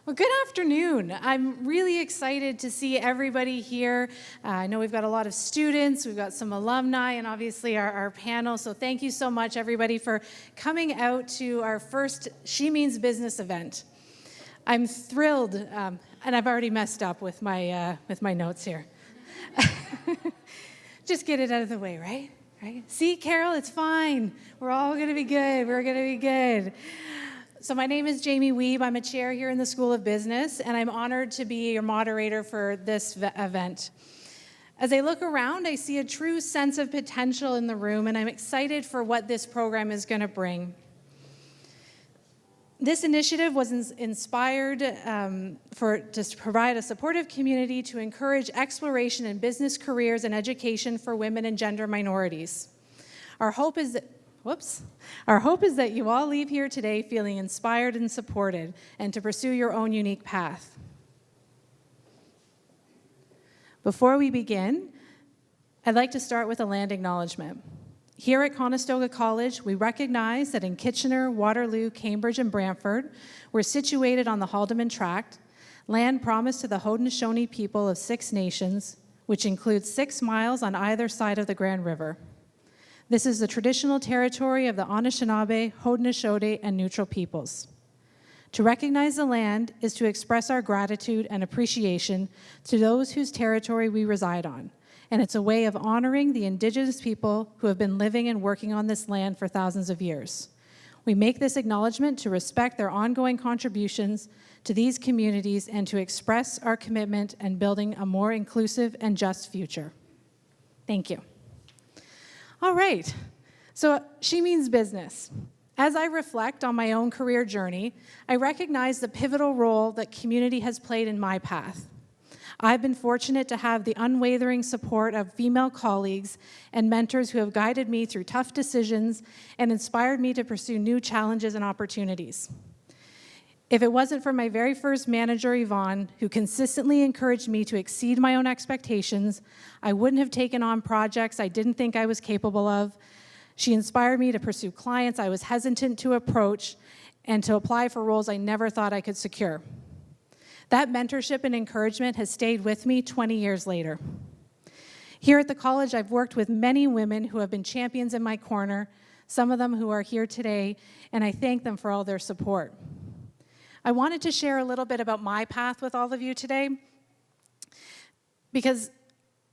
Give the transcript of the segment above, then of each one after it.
Well, good afternoon. I'm really excited to see everybody here. I know we've got a lot of students, we've got some alumni, and obviously our panel. So thank you so much, everybody, for coming out to our first She Means Business event. I'm thrilled, and I've already messed up with my notes here. Just get it out of the way, right? Right? See, Carol, it's fine. We're all going to be good. We're going to be good. So my name is Jamie Weeb. I'm a chair here in the School of Business, and I'm honored to be your moderator for this event. As I look around, I see a true sense of potential in the room, and I'm excited for what this program is going to bring. This initiative was inspired to provide a supportive community to encourage exploration in business careers and education for women and gender minorities. Our hope is that you all leave here today feeling inspired and supported and to pursue your own unique path. Before we begin, I'd like to start with a land acknowledgement. Here at Conestoga College, we recognize that in Kitchener, Waterloo, Cambridge, and Brantford, we're situated on the Haldimand Tract, land promised to the Haudenosaunee people of 6 nations, which includes 6 miles on either side of the Grand River. This is the traditional territory of the Anishinaabe, Haudenosaunee, and Neutral peoples. To recognize the land is to express our gratitude and appreciation to those whose territory we reside on, and it's a way of honoring the Indigenous people who have been living and working on this land for thousands of years. We make this acknowledgement to respect their ongoing contributions to these communities and to express our commitment in building a more inclusive and just future. Thank you. All right, so She Means Business. As I reflect on my own career journey, I recognize the pivotal role that community has played in my path. I've been fortunate to have the unwavering support of female colleagues and mentors who have guided me through tough decisions and inspired me to pursue new challenges and opportunities. If it wasn't for my very first manager, Yvonne, who consistently encouraged me to exceed my own expectations, I wouldn't have taken on projects I didn't think I was capable of. She inspired me to pursue clients I was hesitant to approach and to apply for roles I never thought I could secure. That mentorship and encouragement has stayed with me 20 years later. Here at the college, I've worked with many women who have been champions in my corner, some of them who are here today, and I thank them for all their support. I wanted to share a little bit about my path with all of you today because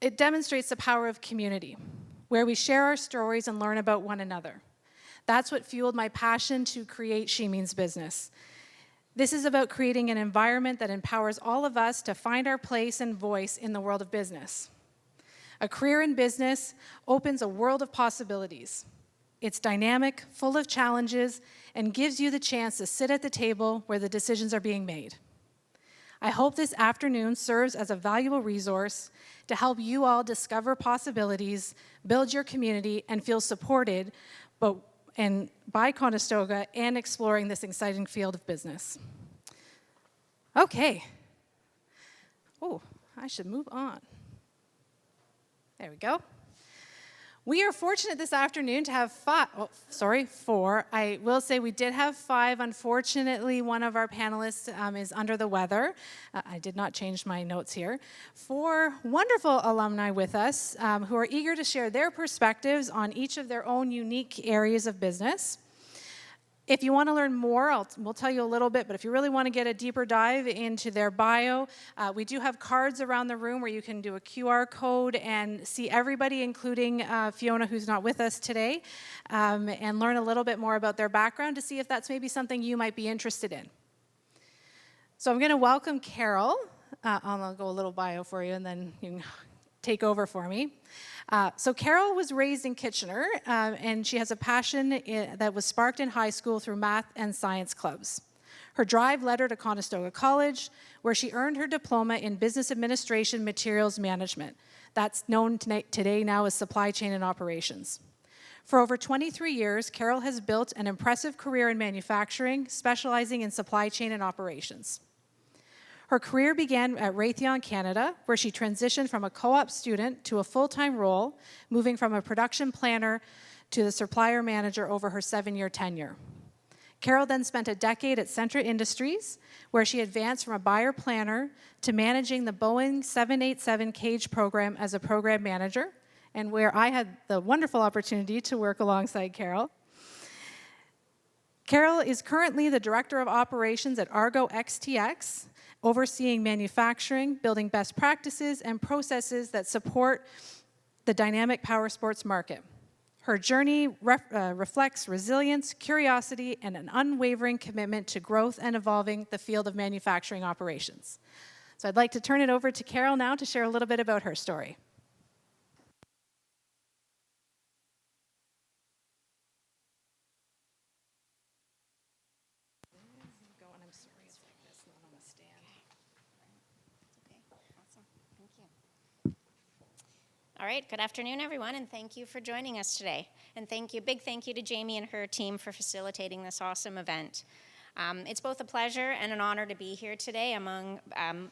it demonstrates the power of community, where we share our stories and learn about one another. That's what fueled my passion to create She Means Business. This is about creating an environment that empowers all of us to find our place and voice in the world of business. A career in business opens a world of possibilities. It's dynamic, full of challenges, and gives you the chance to sit at the table where the decisions are being made. I hope this afternoon serves as a valuable resource to help you all discover possibilities, build your community, and feel supported by Conestoga and exploring this exciting field of business. Okay. Oh, I should move on. There we go. We are fortunate this afternoon to have 4. I will say we did have 5. Unfortunately, one of our panelists is under the weather. I did not change my notes here. 4 wonderful alumni with us who are eager to share their perspectives on each of their own unique areas of business. If you want to learn more, we'll tell you a little bit, but if you really want to get a deeper dive into their bio, we do have cards around the room where you can do a QR code and see everybody, including Fiona, who's not with us today, and learn a little bit more about their background to see if that's maybe something you might be interested in. So I'm going to welcome Carol. I'll go a little bio for you, and then you can take over for me. So Carol was raised in Kitchener, and she has a passion that was sparked in high school through math and science clubs. Her drive led her to Conestoga College, where she earned her diploma in Business Administration Materials Management. That's known today now as Supply Chain and Operations. For over 23 years, Carol has built an impressive career in manufacturing, specializing in supply chain and operations. Her career began at Raytheon Canada, where she transitioned from a co-op student to a full-time role, moving from a production planner to the supplier manager over her 7-year tenure. Carol then spent a decade at Centra Industries, where she advanced from a buyer planner to managing the Boeing 787 cage program as a program manager, and where I had the wonderful opportunity to work alongside Carol. Carol is currently the Director of Operations at Argo XTX, overseeing manufacturing, building best practices and processes that support the dynamic power sports market. Her journey reflects resilience, curiosity, and an unwavering commitment to growth and evolving the field of manufacturing operations. So I'd like to turn it over to Carol now to share a little bit about her story. All right, good afternoon, everyone, and thank you for joining us today. And big thank you to Jamie and her team for facilitating this awesome event. It's both a pleasure and an honor to be here today among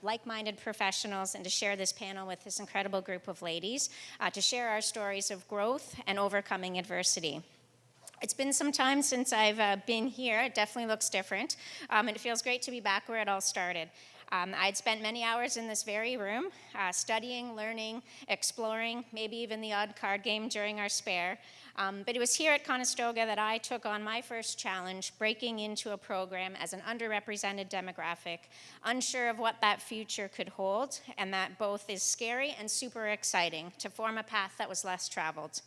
like-minded professionals and to share this panel with this incredible group of ladies, to share our stories of growth and overcoming adversity. It's been some time since I've been here. It definitely looks different, and it feels great to be back where it all started. I'd spent many hours in this very room, studying, learning, exploring, maybe even the odd card game during our spare. But it was here at Conestoga that I took on my first challenge, breaking into a program as an underrepresented demographic, unsure of what that future could hold, and that both is scary and super exciting to form a path that was less traveled.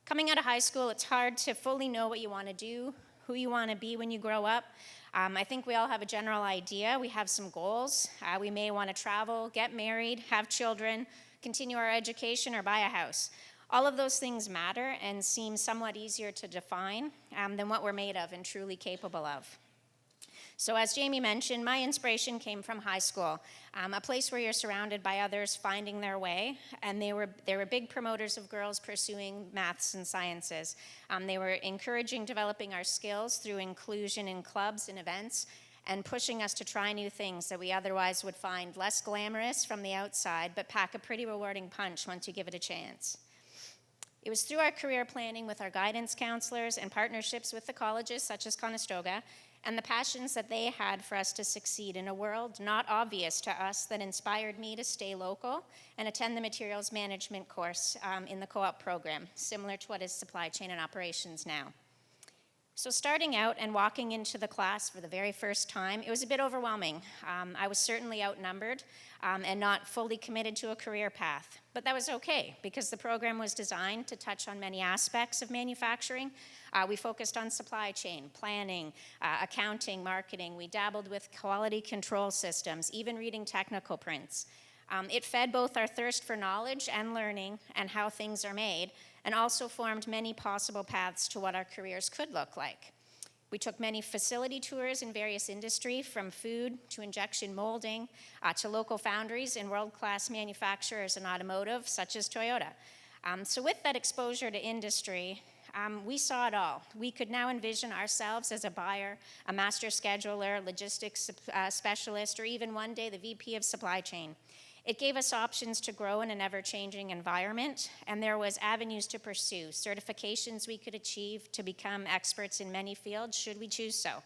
Coming out of high school, it's hard to fully know what you want to do, who you want to be when you grow up. I think we all have a general idea. We have some goals. We may want to travel, get married, have children, continue our education, or buy a house. All of those things matter and seem somewhat easier to define than what we're made of and truly capable of. So as Jamie mentioned, my inspiration came from high school, a place where you're surrounded by others finding their way, and they were big promoters of girls pursuing maths and sciences. They were encouraging developing our skills through inclusion in clubs and events, and pushing us to try new things that we otherwise would find less glamorous from the outside, but pack a pretty rewarding punch once you give it a chance. It was through our career planning with our guidance counselors and partnerships with the colleges such as Conestoga, and the passions that they had for us to succeed in a world not obvious to us that inspired me to stay local and attend the materials management course in the co-op program, similar to what is supply chain and operations now. So starting out and walking into the class for the very first time, it was a bit overwhelming. I was certainly outnumbered and not fully committed to a career path. But that was okay, because the program was designed to touch on many aspects of manufacturing. We focused on supply chain, planning, accounting, marketing. We dabbled with quality control systems, even reading technical prints. It fed both our thirst for knowledge and learning and how things are made, and also formed many possible paths to what our careers could look like. We took many facility tours in various industries, from food to injection molding, to local foundries and world-class manufacturers in automotive, such as Toyota. So with that exposure to industry, we saw it all. We could now envision ourselves as a buyer, a master scheduler, logistics specialist, or even one day the VP of supply chain. It gave us options to grow in an ever-changing environment, and there was avenues to pursue, certifications we could achieve to become experts in many fields, should we choose so.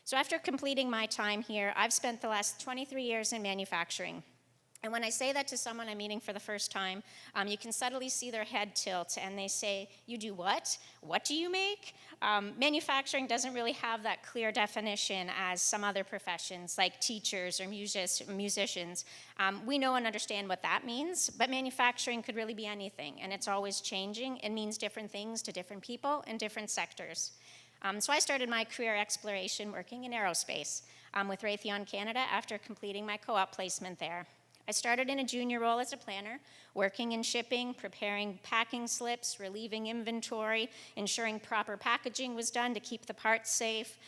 So after completing my time here, I've spent the last 23 years in manufacturing. And when I say that to someone I'm meeting for the first time, you can subtly see their head tilt, and they say, "You do what? What do you make?" Manufacturing doesn't really have that clear definition as some other professions, like teachers or musicians. We know and understand what that means, but manufacturing could really be anything, and it's always changing. It means different things to different people in different sectors. So I started my career exploration working in aerospace with Raytheon Canada after completing my co-op placement there. I started in a junior role as a planner, working in shipping, preparing packing slips, relieving inventory, ensuring proper packaging was done to keep the parts safe.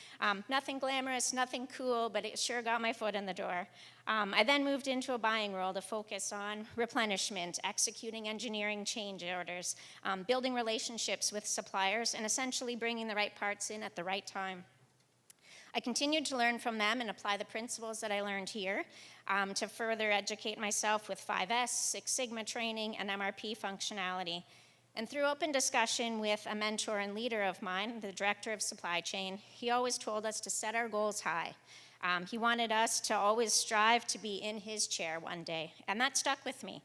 Nothing glamorous, nothing cool, but it sure got my foot in the door. I then moved into a buying role to focus on replenishment, executing engineering change orders, building relationships with suppliers, and essentially bringing the right parts in at the right time. I continued to learn from them and apply the principles that I learned here to further educate myself with 5S, Six Sigma training, and MRP functionality. And through open discussion with a mentor and leader of mine, the director of supply chain, he always told us to set our goals high. He wanted us to always strive to be in his chair one day, and that stuck with me.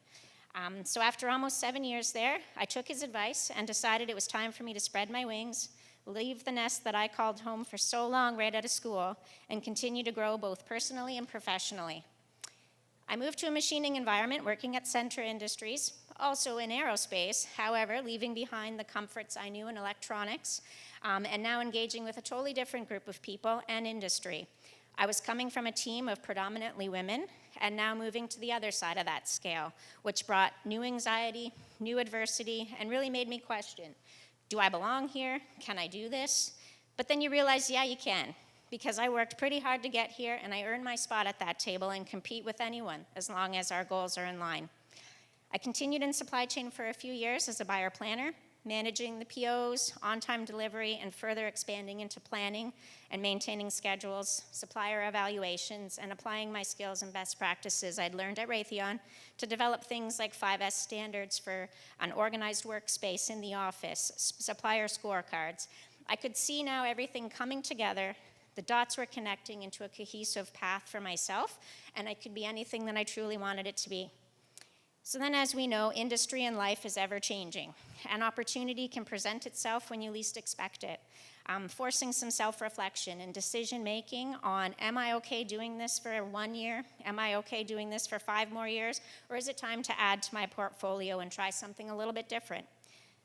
So after almost 7 years there, I took his advice and decided it was time for me to spread my wings, leave the nest that I called home for so long right out of school, and continue to grow both personally and professionally. I moved to a machining environment working at Centra Industries, also in aerospace, however, leaving behind the comforts I knew in electronics, and now engaging with a totally different group of people and industry. I was coming from a team of predominantly women, and now moving to the other side of that scale, which brought new anxiety, new adversity, and really made me question, do I belong here? Can I do this? But then you realize, yeah, you can, because I worked pretty hard to get here, and I earned my spot at that table and compete with anyone, as long as our goals are in line. I continued in supply chain for a few years as a buyer planner, managing the POs, on-time delivery, and further expanding into planning and maintaining schedules, supplier evaluations, and applying my skills and best practices I'd learned at Raytheon to develop things like 5S standards for an organized workspace in the office, supplier scorecards. I could see now everything coming together. The dots were connecting into a cohesive path for myself, and it could be anything that I truly wanted it to be. So then, as we know, industry and life is ever changing. An opportunity can present itself when you least expect it, forcing some self-reflection and decision-making on, am I okay doing this for 1 year? Am I okay doing this for 5 more years? Or is it time to add to my portfolio and try something a little bit different?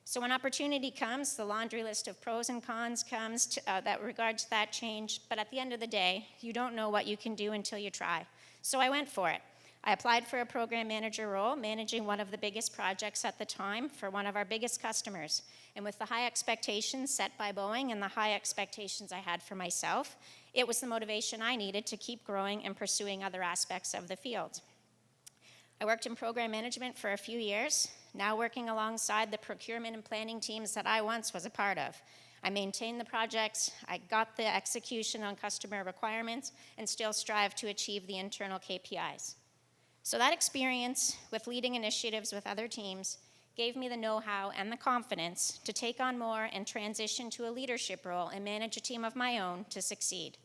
So when opportunity comes, the laundry list of pros and cons comes that regards that change, but at the end of the day, you don't know what you can do until you try. So I went for it. I applied for a program manager role, managing one of the biggest projects at the time for one of our biggest customers. And with the high expectations set by Boeing and the high expectations I had for myself, it was the motivation I needed to keep growing and pursuing other aspects of the field. I worked in program management for a few years, now working alongside the procurement and planning teams that I once was a part of. I maintained the projects, I got the execution on customer requirements, and still strive to achieve the internal KPIs. So that experience with leading initiatives with other teams gave me the know-how and the confidence to take on more and transition to a leadership role and manage a team of my own to succeed,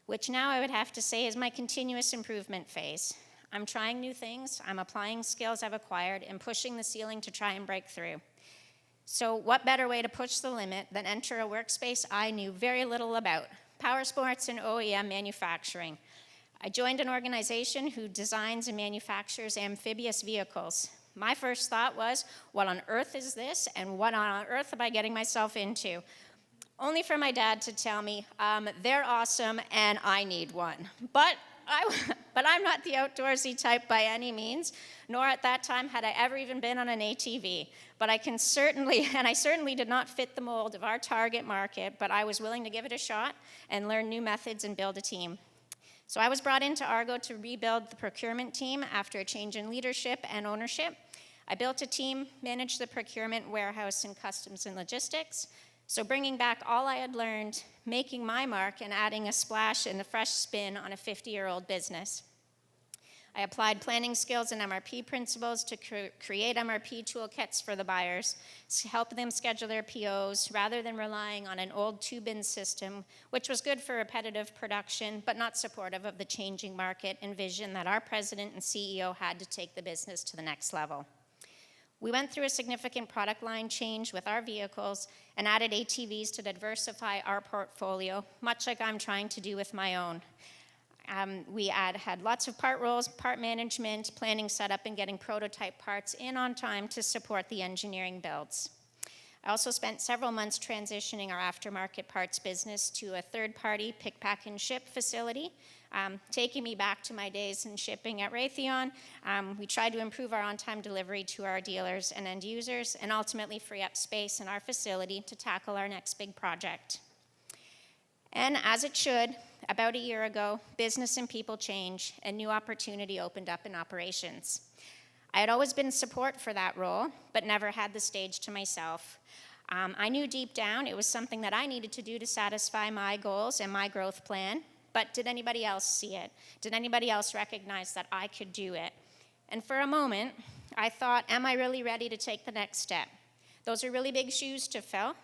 which now I would have to say is my continuous improvement phase. I'm trying new things, I'm applying skills I've acquired, and pushing the ceiling to try and break through. So what better way to push the limit than enter a workspace I knew very little about, power sports and OEM manufacturing. I joined an organization who designs and manufactures amphibious vehicles. My first thought was, what on earth is this, and what on earth am I getting myself into? Only for my dad to tell me, they're awesome and I need one. But I'm not the outdoorsy type by any means, nor at that time had I ever even been on an ATV. But I certainly did not fit the mold of our target market, but I was willing to give it a shot and learn new methods and build a team. So I was brought into Argo to rebuild the procurement team after a change in leadership and ownership. I built a team, managed the procurement, warehouse, and customs and logistics. So bringing back all I had learned, making my mark, and adding a splash and a fresh spin on a 50-year-old business. I applied planning skills and MRP principles to create MRP toolkits for the buyers, to help them schedule their POs rather than relying on an old two-bin system, which was good for repetitive production, but not supportive of the changing market and vision that our president and CEO had to take the business to the next level. We went through a significant product line change with our vehicles and added ATVs to diversify our portfolio, much like I'm trying to do with my own. We had lots of part roles, part management, planning setup, and getting prototype parts in on time to support the engineering builds. I also spent several months transitioning our aftermarket parts business to a third-party pick, pack, and ship facility, taking me back to my days in shipping at Raytheon. We tried to improve our on-time delivery to our dealers and end users, and ultimately free up space in our facility to tackle our next big project. And as it should, about a year ago, business and people change, and new opportunity opened up in operations. I had always been in support for that role, but never had the stage to myself. I knew deep down it was something that I needed to do to satisfy my goals and my growth plan, but did anybody else see it? Did anybody else recognize that I could do it? And for a moment, I thought, am I really ready to take the next step? Those are really big shoes to fill.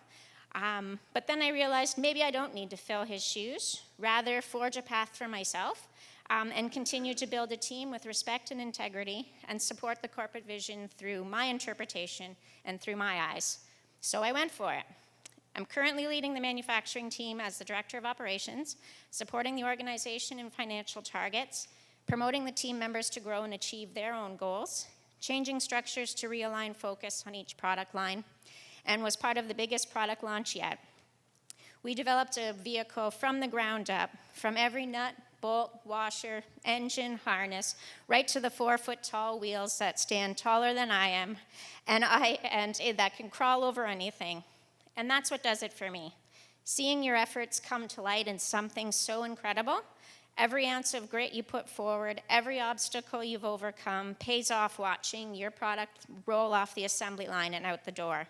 But then I realized maybe I don't need to fill his shoes, rather forge a path for myself and continue to build a team with respect and integrity and support the corporate vision through my interpretation and through my eyes. So I went for it. I'm currently leading the manufacturing team as the Director of Operations, supporting the organization in financial targets, promoting the team members to grow and achieve their own goals, changing structures to realign focus on each product line, and was part of the biggest product launch yet. We developed a vehicle from the ground up, from every nut, bolt, washer, engine, harness, right to the 4-foot-tall wheels that stand taller than I am, and that can crawl over anything. And that's what does it for me. Seeing your efforts come to light in something so incredible, every ounce of grit you put forward, every obstacle you've overcome pays off watching your product roll off the assembly line and out the door.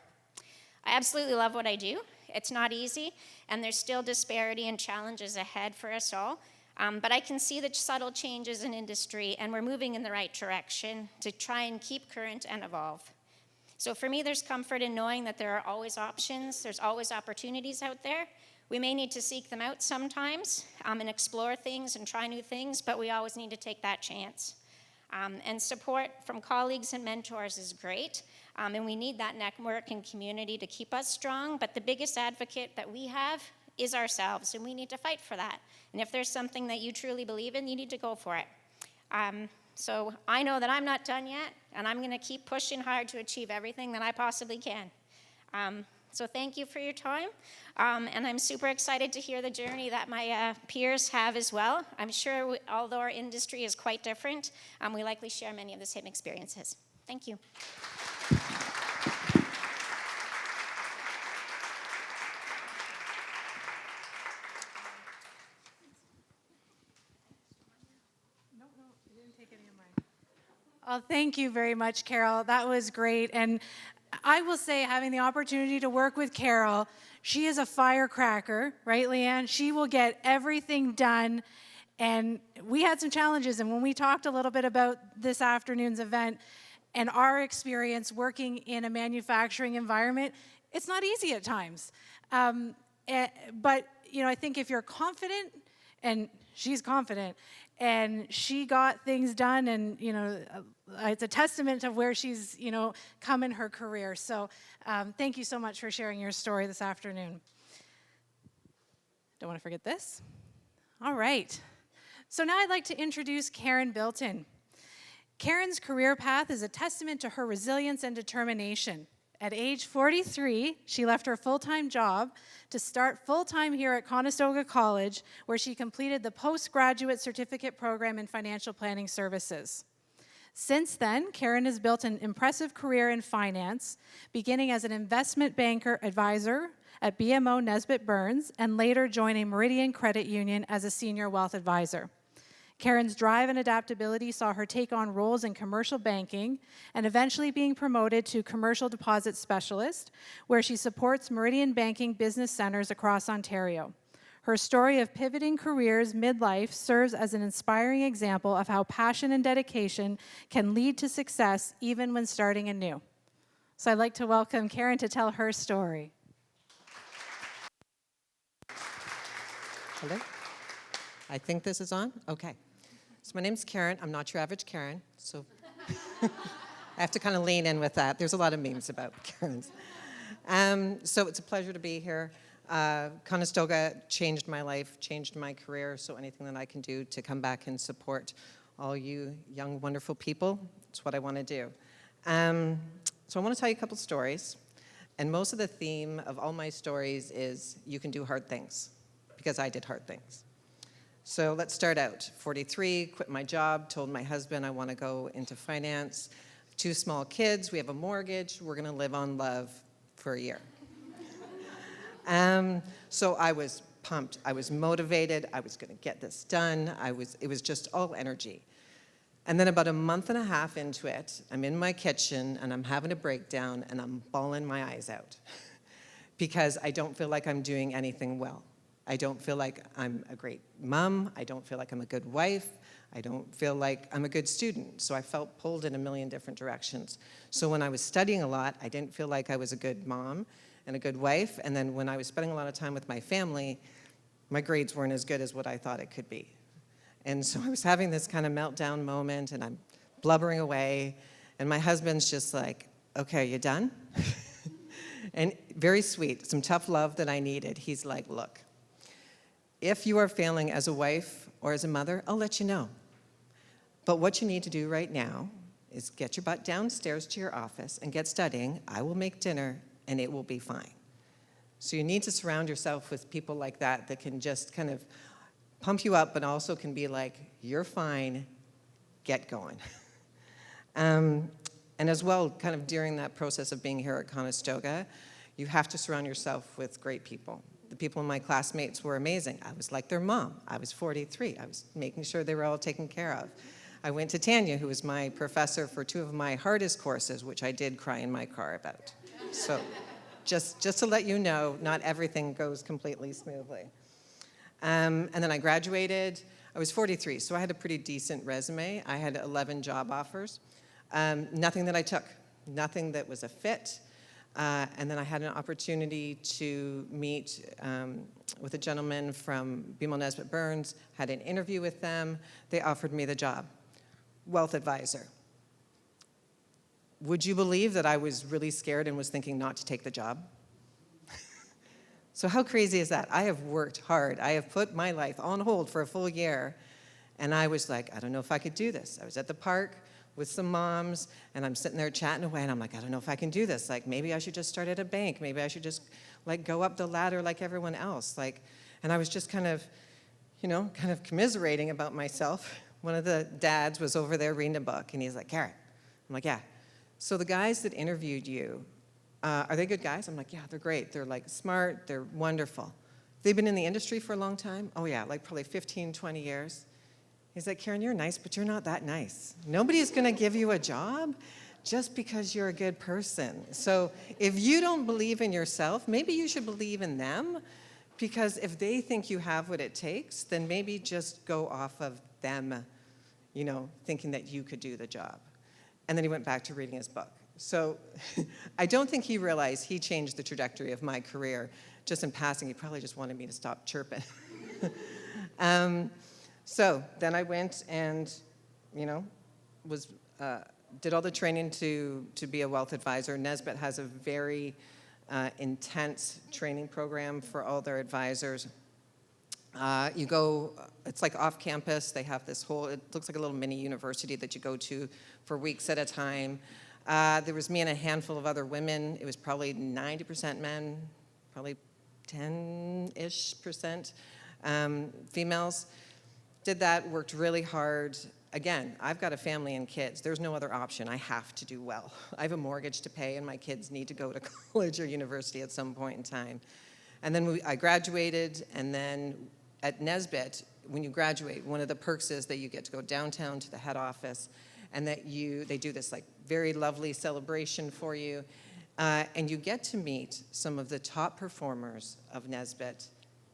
I absolutely love what I do. It's not easy, and there's still disparity and challenges ahead for us all. But I can see the subtle changes in industry, and we're moving in the right direction to try and keep current and evolve. So for me, there's comfort in knowing that there are always options, there's always opportunities out there. We may need to seek them out sometimes and explore things and try new things, but we always need to take that chance. And support from colleagues and mentors is great, and we need that network and community to keep us strong, but the biggest advocate that we have is ourselves, and we need to fight for that. And if there's something that you truly believe in, you need to go for it. So I know that I'm not done yet, and I'm going to keep pushing hard to achieve everything that I possibly can. So thank you for your time, and I'm super excited to hear the journey that my peers have as well. I'm sure, although our industry is quite different, we likely share many of the same experiences. Thank you. Well, thank you very much, Carol. That was great. And I will say, having the opportunity to work with Carol, she is a firecracker, right, Leanne? She will get everything done. And we had some challenges. And when we talked a little bit about this afternoon's event and our experience working in a manufacturing environment, it's not easy at times. But, you know, I think if you're confident, and she's confident, and she got things done, and, you know, it's a testament of where she's, you know, come in her career. So thank you so much for sharing your story this afternoon. Don't want to forget this. All right. So now I'd like to introduce Karen Bilton. Karen's career path is a testament to her resilience and determination. At age 43, she left her full-time job to start full-time here at Conestoga College, where she completed the postgraduate certificate program in financial planning services. Since then, Karen has built an impressive career in finance, beginning as an investment banker advisor at BMO Nesbitt Burns, and later joining Meridian Credit Union as a senior wealth advisor. Karen's drive and adaptability saw her take on roles in commercial banking and eventually being promoted to commercial deposit specialist, where she supports Meridian banking business centers across Ontario. Her story of pivoting careers midlife serves as an inspiring example of how passion and dedication can lead to success even when starting anew. So I'd like to welcome Karen to tell her story. Hello? I think this is on? Okay. So my name's Karen. I'm not your average Karen, so I have to kind of lean in with that. There's a lot of memes about Karens. So it's a pleasure to be here. Conestoga changed my life, changed my career, so anything that I can do to come back and support all you young, wonderful people, it's what I want to do. So I want to tell you a couple stories, and most of the theme of all my stories is you can do hard things, because I did hard things. So let's start out. 43, quit my job, told my husband I want to go into finance. 2 small kids, we have a mortgage, we're going to live on love for a year. So I was pumped, I was motivated, I was going to get this done, it was just all energy. And then about a month and a half into it, I'm in my kitchen and I'm having a breakdown and I'm bawling my eyes out because I don't feel like I'm doing anything well I don't feel like I'm a great mom. I don't feel like I'm a good wife. I don't feel like I'm a good student. So I felt pulled in a million different directions. So when I was studying a lot, I didn't feel like I was a good mom and a good wife. And then when I was spending a lot of time with my family, my grades weren't as good as what I thought it could be. And so I was having this kind of meltdown moment, and I'm blubbering away. And my husband's just like, okay, you done? And very sweet, some tough love that I needed. He's like, look, if you are failing as a wife or as a mother, I'll let you know. But what you need to do right now is get your butt downstairs to your office and get studying. I will make dinner, and it will be fine. So you need to surround yourself with people like that that can just kind of pump you up, but also can be like, you're fine, get going. And as well, kind of during that process of being here at Conestoga, you have to surround yourself with great people. The people in my classmates were amazing. I was like their mom. I was 43. I was making sure they were all taken care of. I went to Tanya, who was my professor for 2 of my hardest courses, which I did cry in my car about. So just to let you know, not everything goes completely smoothly. And then I graduated. I was 43, so I had a pretty decent resume. I had 11 job offers. Nothing that I took, nothing that was a fit. And then I had an opportunity to meet with a gentleman from BMO Nesbitt Burns, had an interview with them. They offered me the job, wealth advisor. Would you believe that I was really scared and was thinking not to take the job? So how crazy is that? I have worked hard. I have put my life on hold for a full year. And I was like, I don't know if I could do this. I was at the park with some moms, and I'm sitting there chatting away, and I'm like, I don't know if I can do this. Like, maybe I should just start at a bank. Maybe I should just, like, go up the ladder like everyone else. Like, and I was just kind of commiserating about myself. One of the dads was over there reading a book, and he's like, Karen. I'm like, yeah. So the guys that interviewed you, are they good guys? I'm like, yeah, they're great. They're, like, smart. They're wonderful. They've been in the industry for a long time? Oh, yeah, like probably 15, 20 years. He's like, Karen, you're nice, but you're not that nice. Nobody's going to give you a job just because you're a good person. So if you don't believe in yourself, maybe you should believe in them, because if they think you have what it takes, then maybe just go off of them, thinking that you could do the job. And then he went back to reading his book. So I don't think he realized he changed the trajectory of my career. Just in passing, he probably just wanted me to stop chirping. So then I went and, did all the training to be a wealth advisor. Nesbitt has a very intense training program for all their advisors. You go, it's like off campus. They have this whole, it looks like a little mini university that you go to for weeks at a time. There was me and a handful of other women. It was probably 90% men, probably 10-ish% females. Did that, worked really hard. Again, I've got a family and kids. There's no other option. I have to do well. I have a mortgage to pay, and my kids need to go to college or university at some point in time. And then I graduated, and then at Nesbitt, when you graduate, one of the perks is that you get to go downtown to the head office, and that they do this like very lovely celebration for you, and you get to meet some of the top performers of Nesbitt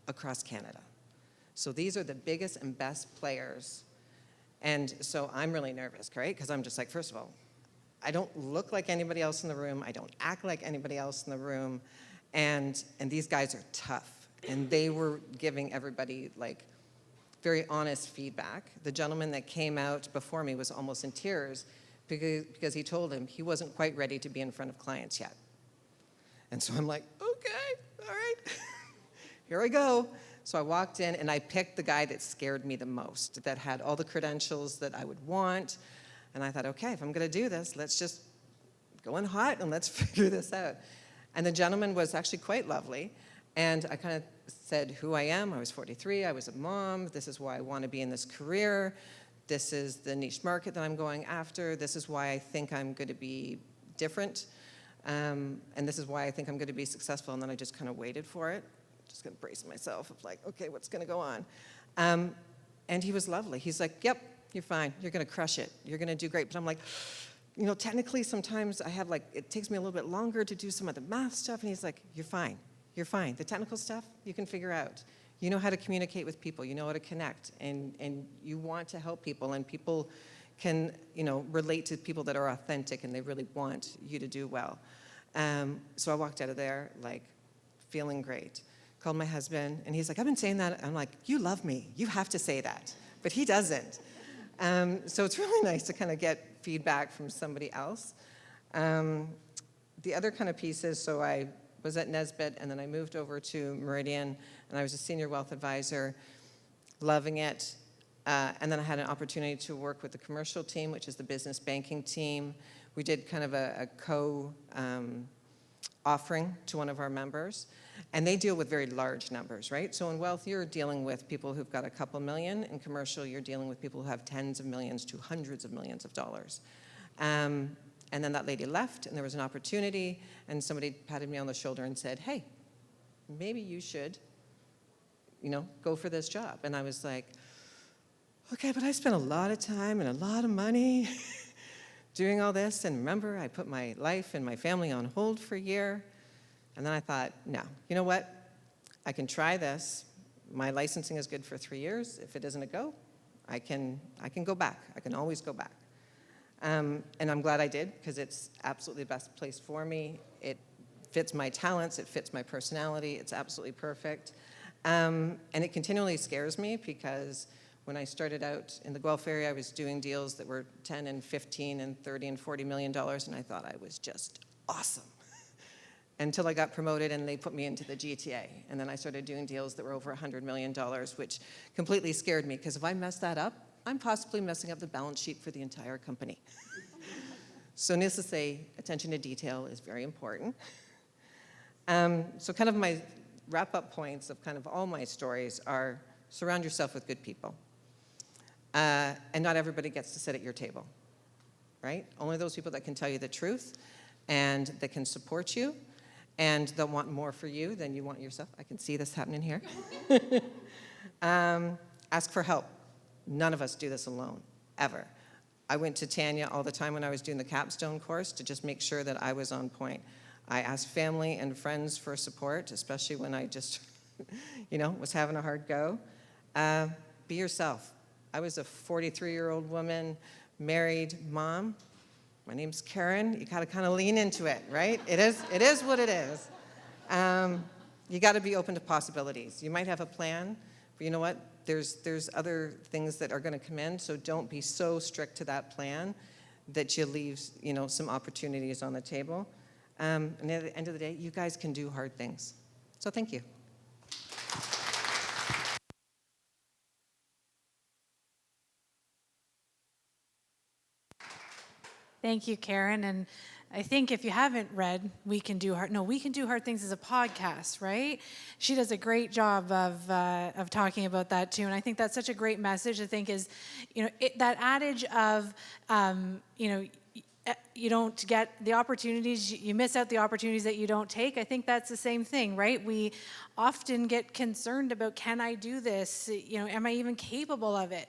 across Canada. So these are the biggest and best players. And so I'm really nervous, right? Because I'm just like, first of all, I don't look like anybody else in the room. I don't act like anybody else in the room. And these guys are tough. And they were giving everybody like very honest feedback. The gentleman that came out before me was almost in tears because he told him he wasn't quite ready to be in front of clients yet. And so I'm like, okay, all right, here I go. So I walked in, and I picked the guy that scared me the most, that had all the credentials that I would want. And I thought, okay, if I'm going to do this, let's just go in hot and let's figure this out. And the gentleman was actually quite lovely. And I kind of said who I am. I was 43. I was a mom. This is why I want to be in this career. This is the niche market that I'm going after. This is why I think I'm going to be different. And this is why I think I'm going to be successful. And then I just kind of waited for it. Just going to brace myself of like, okay, what's going to go on? And he was lovely. He's like, yep, you're fine. You're going to crush it. You're going to do great. But I'm like, technically sometimes I have it takes me a little bit longer to do some of the math stuff. And he's like, you're fine. You're fine. The technical stuff, you can figure out. You know how to communicate with people. You know how to connect, and you want to help people, and people can, relate to people that are authentic, and they really want you to do well. So I walked out of there, like, feeling great. Called my husband, and he's like, I've been saying that. I'm like, you love me. You have to say that. But he doesn't. So it's really nice to kind of get feedback from somebody else. The other kind of pieces, so I was at Nesbitt, and then I moved over to Meridian, and I was a senior wealth advisor, loving it. And then I had an opportunity to work with the commercial team, which is the business banking team. We did kind of a offering to one of our members, and they deal with very large numbers, right? So in wealth, you're dealing with people who've got a couple million. In commercial, you're dealing with people who have tens of millions to hundreds of millions of dollars. And then that lady left, and there was an opportunity, and somebody patted me on the shoulder and said, hey, maybe you should, go for this job. And I was like, okay, but I spent a lot of time and a lot of money doing all this. And remember, I put my life and my family on hold for a year. And then I thought, no, you know what? I can try this. My licensing is good for 3 years. If it isn't a go, I can go back. I can always go back. And I'm glad I did, because it's absolutely the best place for me. It fits my talents. It fits my personality. It's absolutely perfect. And it continually scares me, because when I started out in the Guelph area, I was doing deals that were 10 and 15 and 30 and $40 million, and I thought I was just awesome. Until I got promoted and they put me into the GTA. And then I started doing deals that were over $100 million, which completely scared me, because if I mess that up, I'm possibly messing up the balance sheet for the entire company. So needless to say, attention to detail is very important. So kind of my wrap-up points of kind of all my stories are: surround yourself with good people. And not everybody gets to sit at your table, right? Only those people that can tell you the truth and that can support you and that want more for you than you want yourself. I can see this happening here. Ask for help. None of us do this alone, ever. I went to Tanya all the time when I was doing the capstone course to just make sure that I was on point. I asked family and friends for support, especially when I just, was having a hard go. Be yourself. I was a 43-year-old woman, married mom. My name's Karen. You got to kind of lean into it, right? It is what it is. You got to be open to possibilities. You might have a plan, but you know what? There's other things that are going to come in, so don't be so strict to that plan that you leave, some opportunities on the table. And at the end of the day, you guys can do hard things. So thank you. Thank you, Karen. And I think if you haven't read We Can Do Hard Things as a podcast, right? She does a great job of talking about that too. And I think that's such a great message. I think is, that adage of, you don't get the opportunities, you miss out the opportunities that you don't take. I think that's the same thing, right? We often get concerned about, can I do this? Am I even capable of it?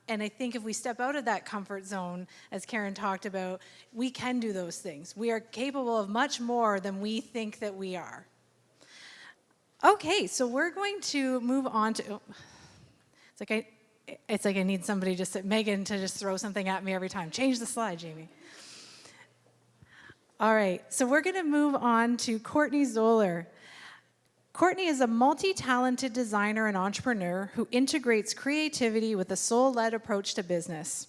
And I think if we step out of that comfort zone, as Karen talked about, we can do those things. We are capable of much more than we think that we are. Okay, so we're going to move on to, it's like I need somebody Megan to just throw something at me every time. Change the slide, Jamie. All right, so we're going to move on to Courtney Zoller. Courtney is a multi-talented designer and entrepreneur who integrates creativity with a soul-led approach to business.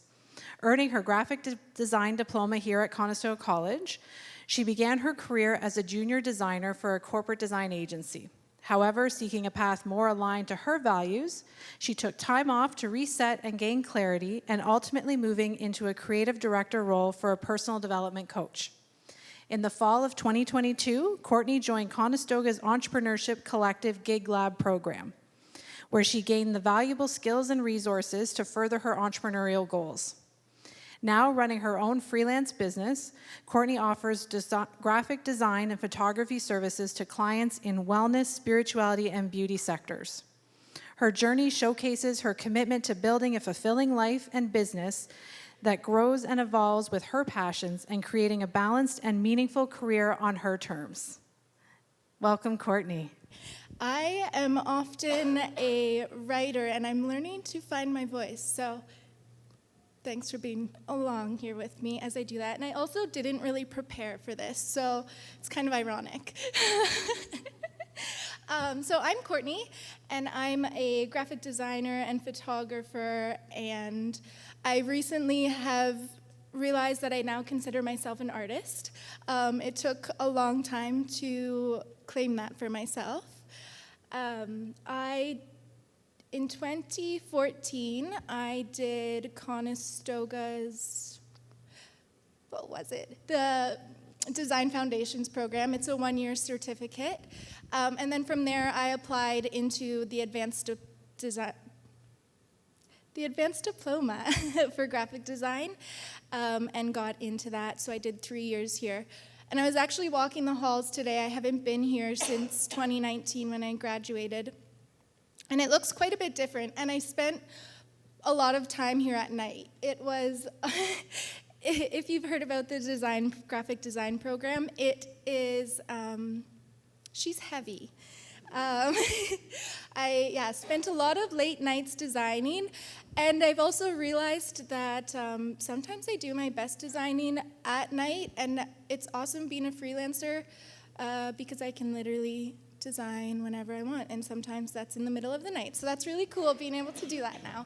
Earning her graphic design diploma here at Conestoga College, she began her career as a junior designer for a corporate design agency. However, seeking a path more aligned to her values, she took time off to reset and gain clarity, and ultimately moving into a creative director role for a personal development coach. In the fall of 2022, Courtney joined Conestoga's Entrepreneurship Collective Gig Lab program, where she gained the valuable skills and resources to further her entrepreneurial goals. Now running her own freelance business, Courtney offers graphic design and photography services to clients in wellness, spirituality, and beauty sectors. Her journey showcases her commitment to building a fulfilling life and business that grows and evolves with her passions and creating a balanced and meaningful career on her terms. Welcome, Courtney. I am often a writer, and I'm learning to find my voice. So thanks for being along here with me as I do that. And I also didn't really prepare for this, so it's kind of ironic. So I'm Courtney, and I'm a graphic designer and photographer, and I recently have realized that I now consider myself an artist. It took a long time to claim that for myself. In 2014, I did Conestoga's, what was it? The Design Foundations program. It's a one-year certificate. And then from there, I applied into the advanced diploma for graphic design and got into that. So I did 3 years here. And I was actually walking the halls today. I haven't been here since 2019 when I graduated. And it looks quite a bit different. And I spent a lot of time here at night. It was, if you've heard about the graphic design program, it is, she's heavy. I spent a lot of late nights designing, and I've also realized that sometimes I do my best designing at night, and it's awesome being a freelancer because I can literally design whenever I want, and sometimes that's in the middle of the night. So that's really cool being able to do that now.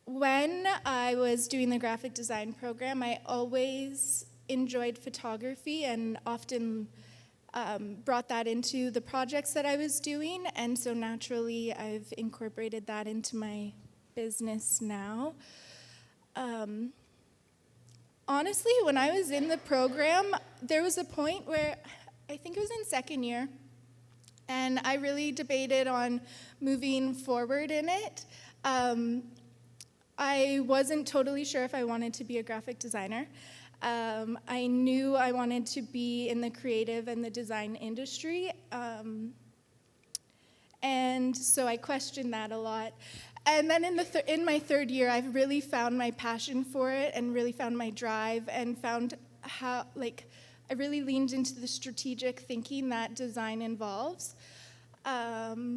When I was doing the graphic design program, I always enjoyed photography and often brought that into the projects that I was doing, and so naturally I've incorporated that into my business now. Honestly, when I was in the program, there was a point where I think it was in second year, and I really debated on moving forward in it. I wasn't totally sure if I wanted to be a graphic designer. I knew I wanted to be in the creative and the design industry, and so I questioned that a lot. And then in my third year, I've really found my passion for it and really found my drive and found how, I really leaned into the strategic thinking that design involves. But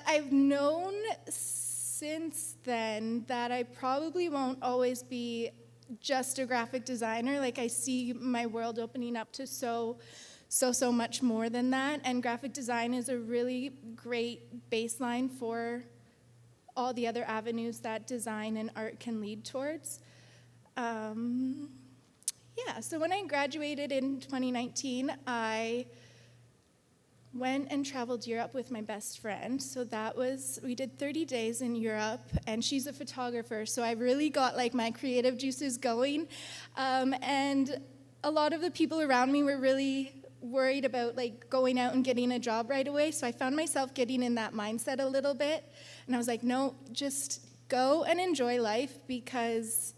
I've known since then that I probably won't always be just a graphic designer. I see my world opening up to so much more than that, and graphic design is a really great baseline for all the other avenues that design and art can lead towards. So when I graduated in 2019, I went and traveled Europe with my best friend. So we did 30 days in Europe, and she's a photographer, so I really got my creative juices going. And a lot of the people around me were really worried about going out and getting a job right away, so I found myself getting in that mindset a little bit. And I was like, no, just go and enjoy life, because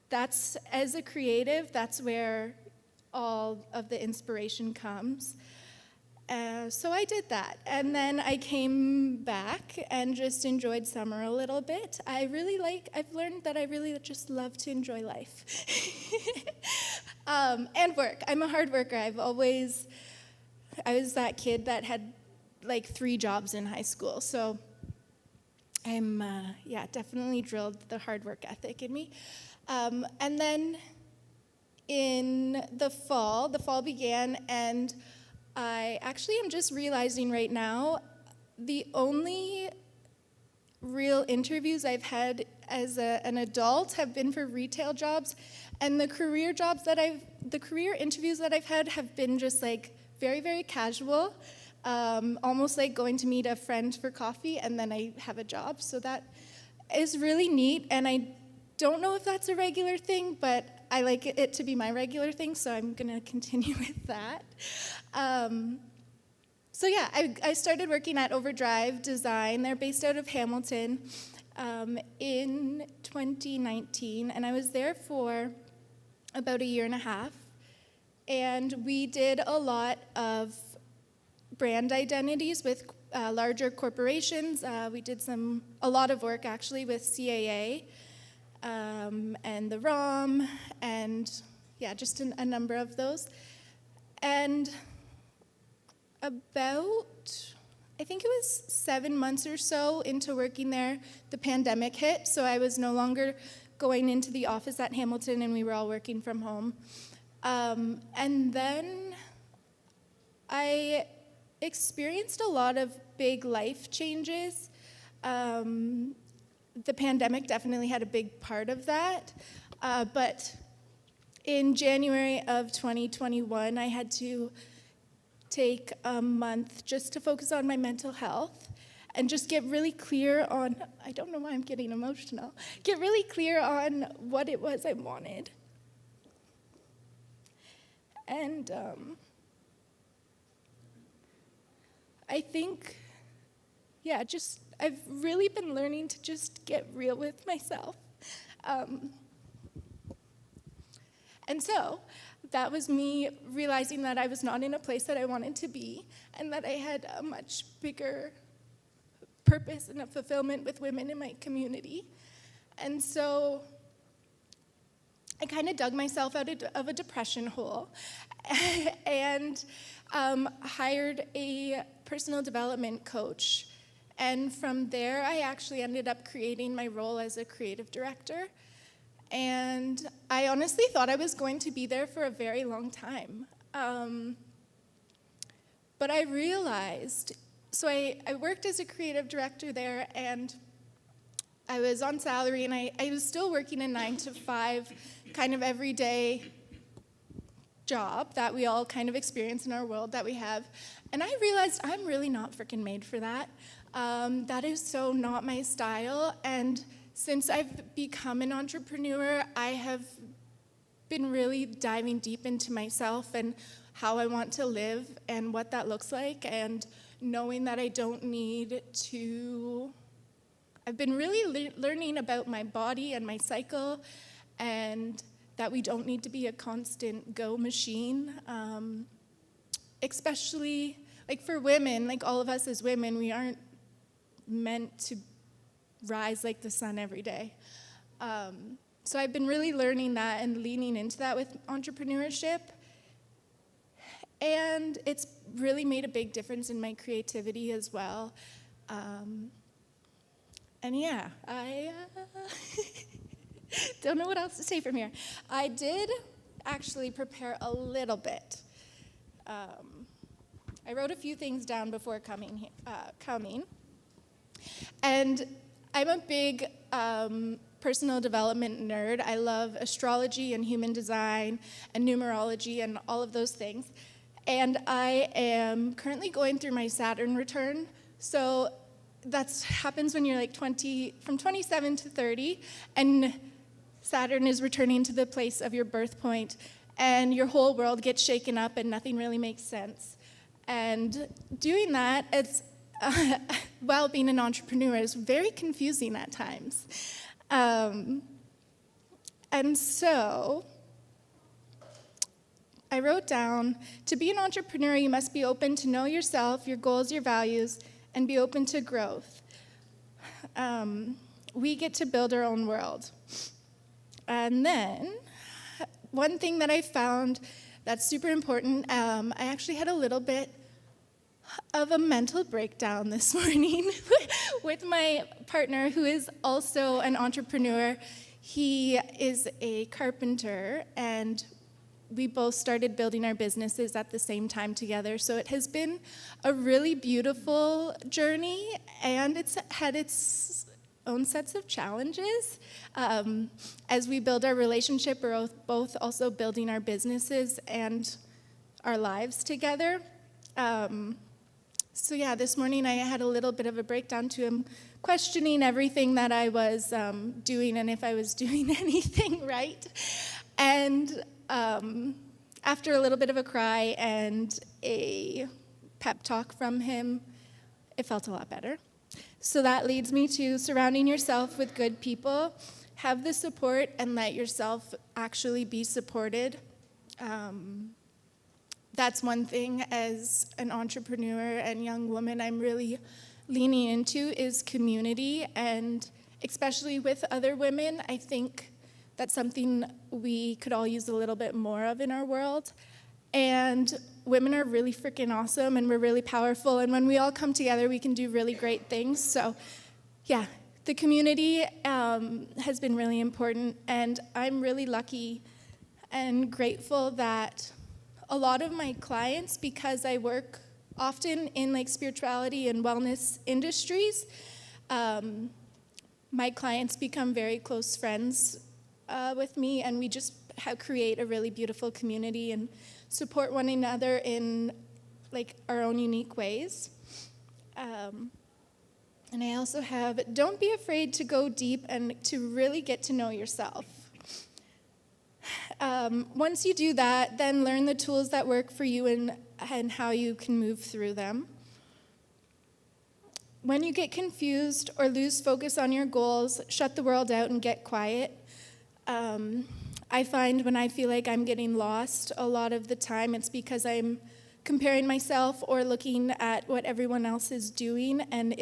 as a creative, that's where all of the inspiration comes. So I did that, and then I came back and just enjoyed summer a little bit. I've learned that I really just love to enjoy life. And work. I'm a hard worker. I was that kid that had 3 jobs in high school, so I'm definitely drilled the hard work ethic in me. And then in the fall began, and I actually am just realizing right now the only real interviews I've had as an adult have been for retail jobs, and the career interviews that I've had have been just very, very casual, almost like going to meet a friend for coffee and then I have a job. So that is really neat, and I don't know if that's a regular thing, but I like it to be my regular thing, so I'm going to continue with that. I started working at Overdrive Design. They're based out of Hamilton in 2019, and I was there for about 1.5 years. And we did a lot of brand identities with larger corporations. We did a lot of work actually with CAA and the ROM, and just a number of those. And about, I think it was 7 months or so into working there, the pandemic hit, so I was no longer going into the office at Hamilton, and we were all working from home. And then I experienced a lot of big life changes. The pandemic definitely had a big part of that, but in January of 2021, I had to take a month just to focus on my mental health and just get really clear on, I don't know why I'm getting emotional, get really clear on what it was I wanted. And I think, I've really been learning to just get real with myself. And so that was me realizing that I was not in a place that I wanted to be, and that I had a much bigger purpose and a fulfillment with women in my community. And so I kind of dug myself out of a depression hole and hired a personal development coach. And from there, I actually ended up creating my role as a creative director. And I honestly thought I was going to be there for a very long time. But I realized, so I worked as a creative director there, and I was on salary, and I was still working a 9 to 5 kind of everyday job that we all kind of experience in our world that we have. And I realized I'm really not freaking made for that. That is so not my style. And since I've become an entrepreneur, I have been really diving deep into myself and how I want to live and what that looks like, and knowing that I don't need to. I've been really learning about my body and my cycle, and that we don't need to be a constant go machine, especially like for women, like all of us as women, we aren't meant to rise like the sun every day. So I've been really learning that and leaning into that with entrepreneurship. And it's really made a big difference in my creativity as well. And yeah, I don't know what else to say from here. I did actually prepare a little bit. I wrote a few things down before coming. And I'm a big personal development nerd. I love astrology and human design and numerology and all of those things. And I am currently going through my Saturn return. So that happens when you're like from 27 to 30, and Saturn is returning to the place of your birth point, and your whole world gets shaken up and nothing really makes sense. And doing that, it's while being an entrepreneur, is very confusing at times. And so I wrote down, to be an entrepreneur, you must be open to know yourself, your goals, your values, and be open to growth. We get to build our own world. And then one thing that I found that's super important, I actually had a little bit of a mental breakdown this morning with my partner, who is also an entrepreneur. He is a carpenter, and we both started building our businesses at the same time together. So it has been a really beautiful journey, and it's had its own sets of challenges. As we build our relationship, we're both also building our businesses and our lives together. So yeah, this morning I had a little bit of a breakdown to him, questioning everything that I was doing and if I was doing anything right. And after a little bit of a cry and a pep talk from him, it felt a lot better. So that leads me to surrounding yourself with good people. Have the support and let yourself actually be supported. That's one thing as an entrepreneur and young woman I'm really leaning into is community, and especially with other women, I think that's something we could all use a little bit more of in our world. And women are really freaking awesome, and we're really powerful, and when we all come together, we can do really great things. So, yeah, the community has been really important, and I'm really lucky and grateful that a lot of my clients, because I work often in like spirituality and wellness industries, my clients become very close friends with me, and we just create a really beautiful community and support one another in like our own unique ways. And I also have, don't be afraid to go deep and to really get to know yourself. Once you do that, then learn the tools that work for you and how you can move through them. When you get confused or lose focus on your goals, shut the world out and get quiet. I find when I feel like I'm getting lost a lot of the time, it's because I'm comparing myself or looking at what everyone else is doing, and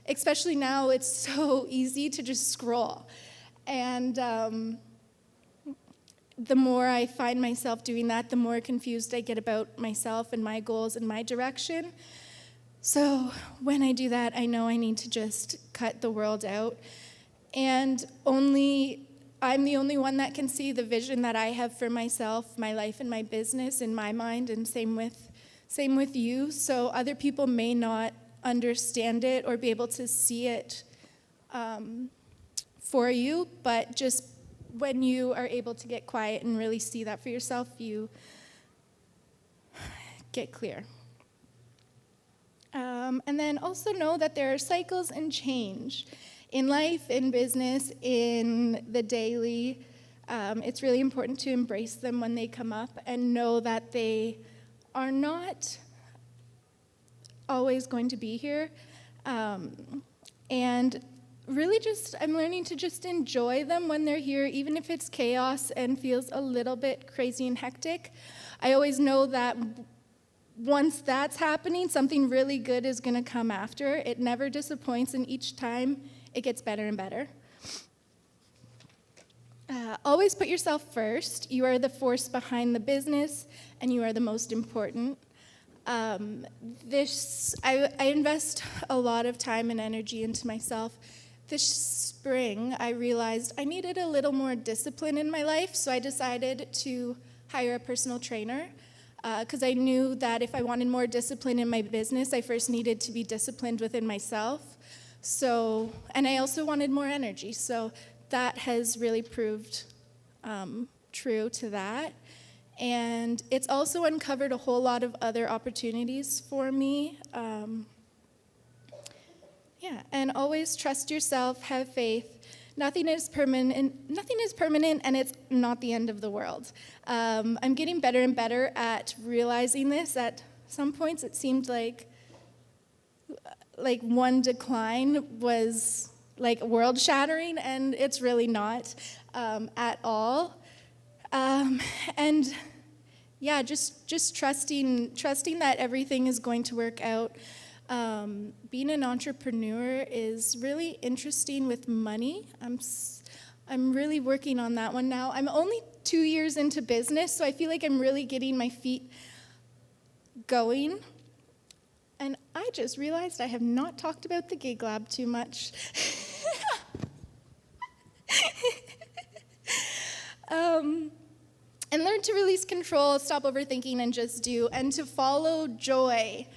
especially now, it's so easy to just scroll. And the more I find myself doing that, the more confused I get about myself and my goals and my direction. So when I do that, I know I need to just cut the world out. And I'm the only one that can see the vision that I have for myself, my life, and my business in my mind, and same with you. So other people may not understand it or be able to see it for you, but just when you are able to get quiet and really see that for yourself, you get clear. And then also know that there are cycles and change in life, in business, in the daily. It's really important to embrace them when they come up and know that they are not always going to be here. And really I'm learning to just enjoy them when they're here, even if it's chaos and feels a little bit crazy and hectic. I always know that once that's happening, something really good is going to come after. It never disappoints, and each time it gets better and better. Always put yourself first. You are the force behind the business, and you are the most important. I invest a lot of time and energy into myself. This spring, I realized I needed a little more discipline in my life, so I decided to hire a personal trainer because I knew that if I wanted more discipline in my business, I first needed to be disciplined within myself. And I also wanted more energy, so that has really proved true to that. And it's also uncovered a whole lot of other opportunities for me. And always trust yourself, have faith. Nothing is permanent, and it's not the end of the world. I'm getting better and better at realizing this. At some points, it seemed like one decline was like world-shattering, and it's really not at all. Just trusting that everything is going to work out. Being an entrepreneur is really interesting with money. I'm really working on that one now. I'm only 2 years into business, so I feel like I'm really getting my feet going. And I just realized I have not talked about the Gig Lab too much. And learn to release control, stop overthinking, and just do, and to follow joy.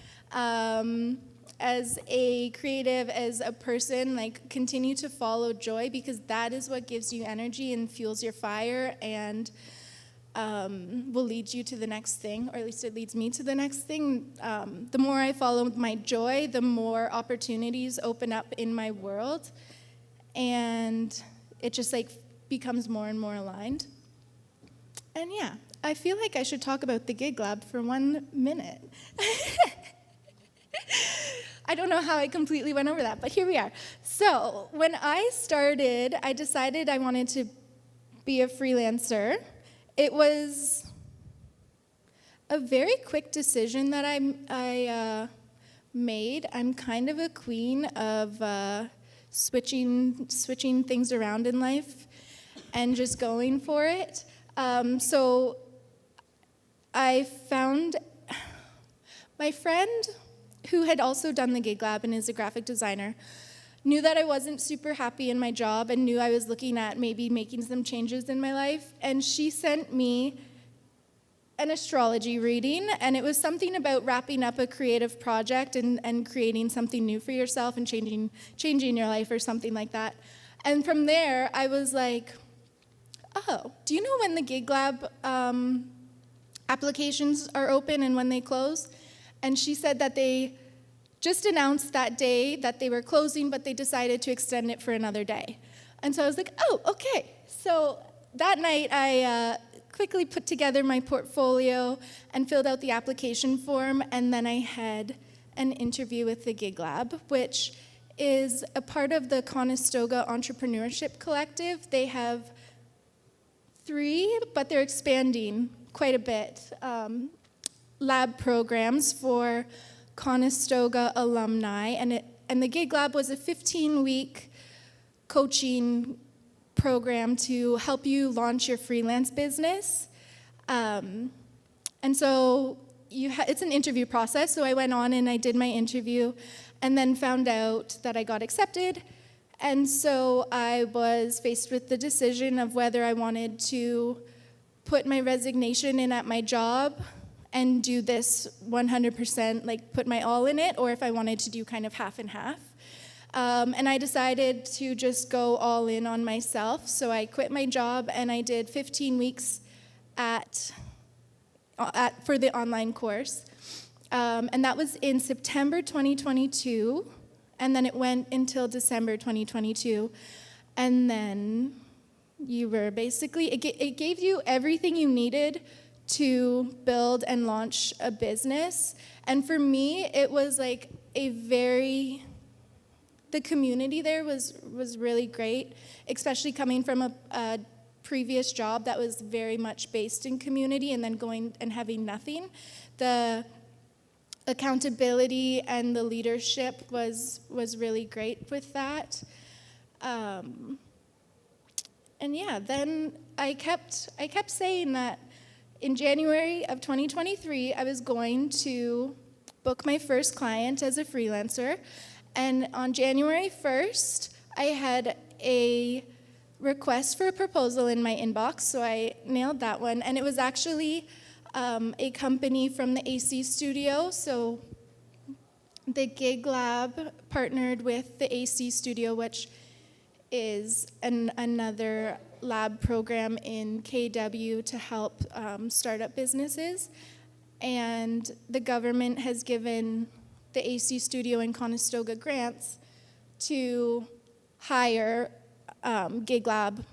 As a creative, as a person, continue to follow joy, because that is what gives you energy and fuels your fire and will lead you to the next thing, or at least it leads me to the next thing. The more I follow my joy, the more opportunities open up in my world, and it just becomes more and more aligned. And I feel like I should talk about the Gig Lab for 1 minute. I don't know how I completely went over that, but here we are. So when I started, I decided I wanted to be a freelancer. It was a very quick decision that I made. I'm kind of a queen of switching things around in life and just going for it. So I found my friend who had also done the Gig Lab and is a graphic designer, knew that I wasn't super happy in my job and knew I was looking at maybe making some changes in my life. And she sent me an astrology reading, and it was something about wrapping up a creative project and creating something new for yourself and changing your life or something like that. And from there, I was like, oh, do you know when the Gig Lab applications are open and when they close? And she said that they just announced that day that they were closing, but they decided to extend it for another day. And so I was like, oh, okay. So that night, I quickly put together my portfolio and filled out the application form, and then I had an interview with the Gig Lab, which is a part of the Conestoga Entrepreneurship Collective. They have 3, but they're expanding quite a bit, lab programs for Conestoga alumni, and the Gig Lab was a 15-week coaching program to help you launch your freelance business. And so it's an interview process, so I went on and I did my interview and then found out that I got accepted. And so I was faced with the decision of whether I wanted to put my resignation in at my job and do this 100%, like put my all in it, or if I wanted to do kind of half and half. And I decided to just go all in on myself. So I quit my job and I did 15 weeks for the online course. And that was in September 2022. And then it went until December 2022. And then you were basically, it gave you everything you needed to build and launch a business. And for me, it was like the community there was really great, especially coming from a previous job that was very much based in community and then going and having nothing. The accountability and the leadership was really great with that. And yeah, then I kept saying that in January of 2023, I was going to book my first client as a freelancer. And on January 1st, I had a request for a proposal in my inbox, so I nailed that one. And it was actually a company from the AC studio. So the Gig Lab partnered with the AC studio, which is another lab program in KW to help startup businesses. And the government has given the AC studio in Conestoga grants to hire Gig Lab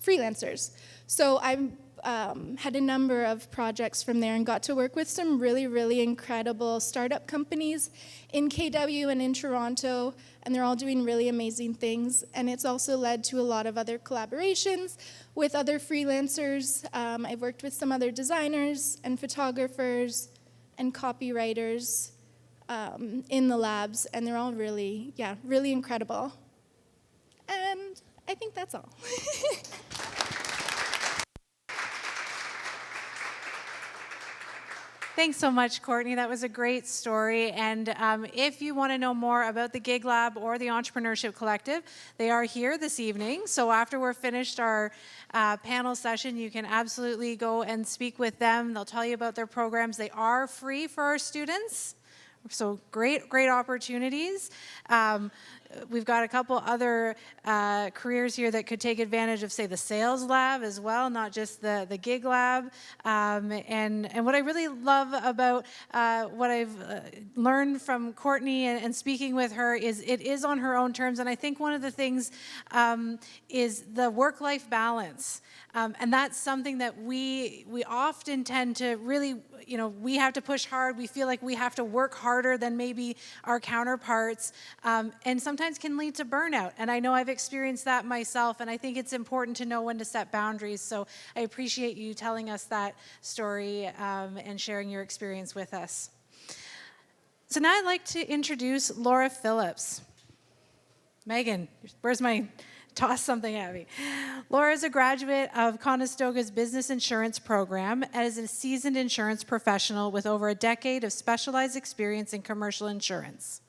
freelancers. So I had a number of projects from there and got to work with some really, really incredible startup companies in KW and in Toronto, and they're all doing really amazing things. And it's also led to a lot of other collaborations with other freelancers. I've worked with some other designers and photographers and copywriters in the labs, and they're all really, really incredible. And I think that's all. Thanks so much, Courtney. That was a great story. And if you want to know more about the Gig Lab or the Entrepreneurship Collective, they are here this evening. So after we're finished our panel session, you can absolutely go and speak with them. They'll tell you about their programs. They are free for our students. So great opportunities. We've got a couple other careers here that could take advantage of, say, the sales lab as well, not just the Gig Lab. And what I really love about what I've learned from Courtney and speaking with her is it is on her own terms. And I think one of the things is the work-life balance. And that's something that we often tend to really, we have to push hard. We feel like we have to work harder than maybe our counterparts, and sometimes can lead to burnout. And I know I've experienced that myself, and I think it's important to know when to set boundaries. So I appreciate you telling us that story and sharing your experience with us. So now I'd like to introduce Laura Phillips. Megan, where's my toss something at me. Laura is a graduate of Conestoga's business insurance program and is a seasoned insurance professional with over a decade of specialized experience in commercial insurance.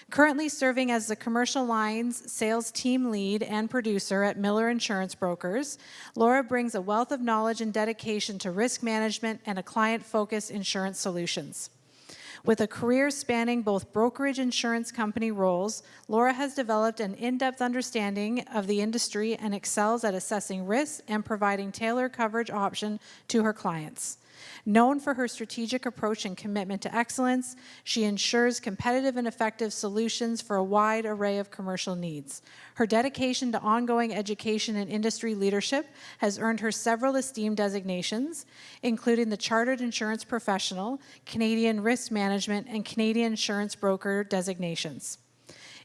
Currently serving as the commercial lines sales team lead and producer at Miller Insurance Brokers, Laura brings a wealth of knowledge and dedication to risk management and a client-focused insurance solutions. With a career spanning both brokerage insurance company roles, Laura has developed an in-depth understanding of the industry and excels at assessing risks and providing tailored coverage option to her clients. Known for her strategic approach and commitment to excellence, she ensures competitive and effective solutions for a wide array of commercial needs. Her dedication to ongoing education and industry leadership has earned her several esteemed designations, including the Chartered Insurance Professional, Canadian Risk Management, and Canadian Insurance Broker designations.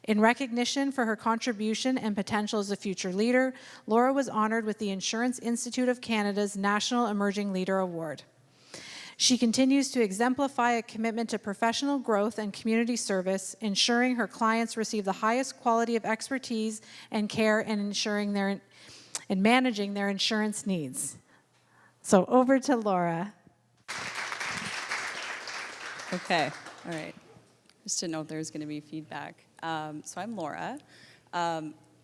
In recognition for her contribution and potential as a future leader, Laura was honored with the Insurance Institute of Canada's National Emerging Leader Award. She continues to exemplify a commitment to professional growth and community service, ensuring her clients receive the highest quality of expertise and care in managing their insurance needs. So over to Laura. Okay, all right. Just didn't know if there was going to be feedback. So I'm Laura.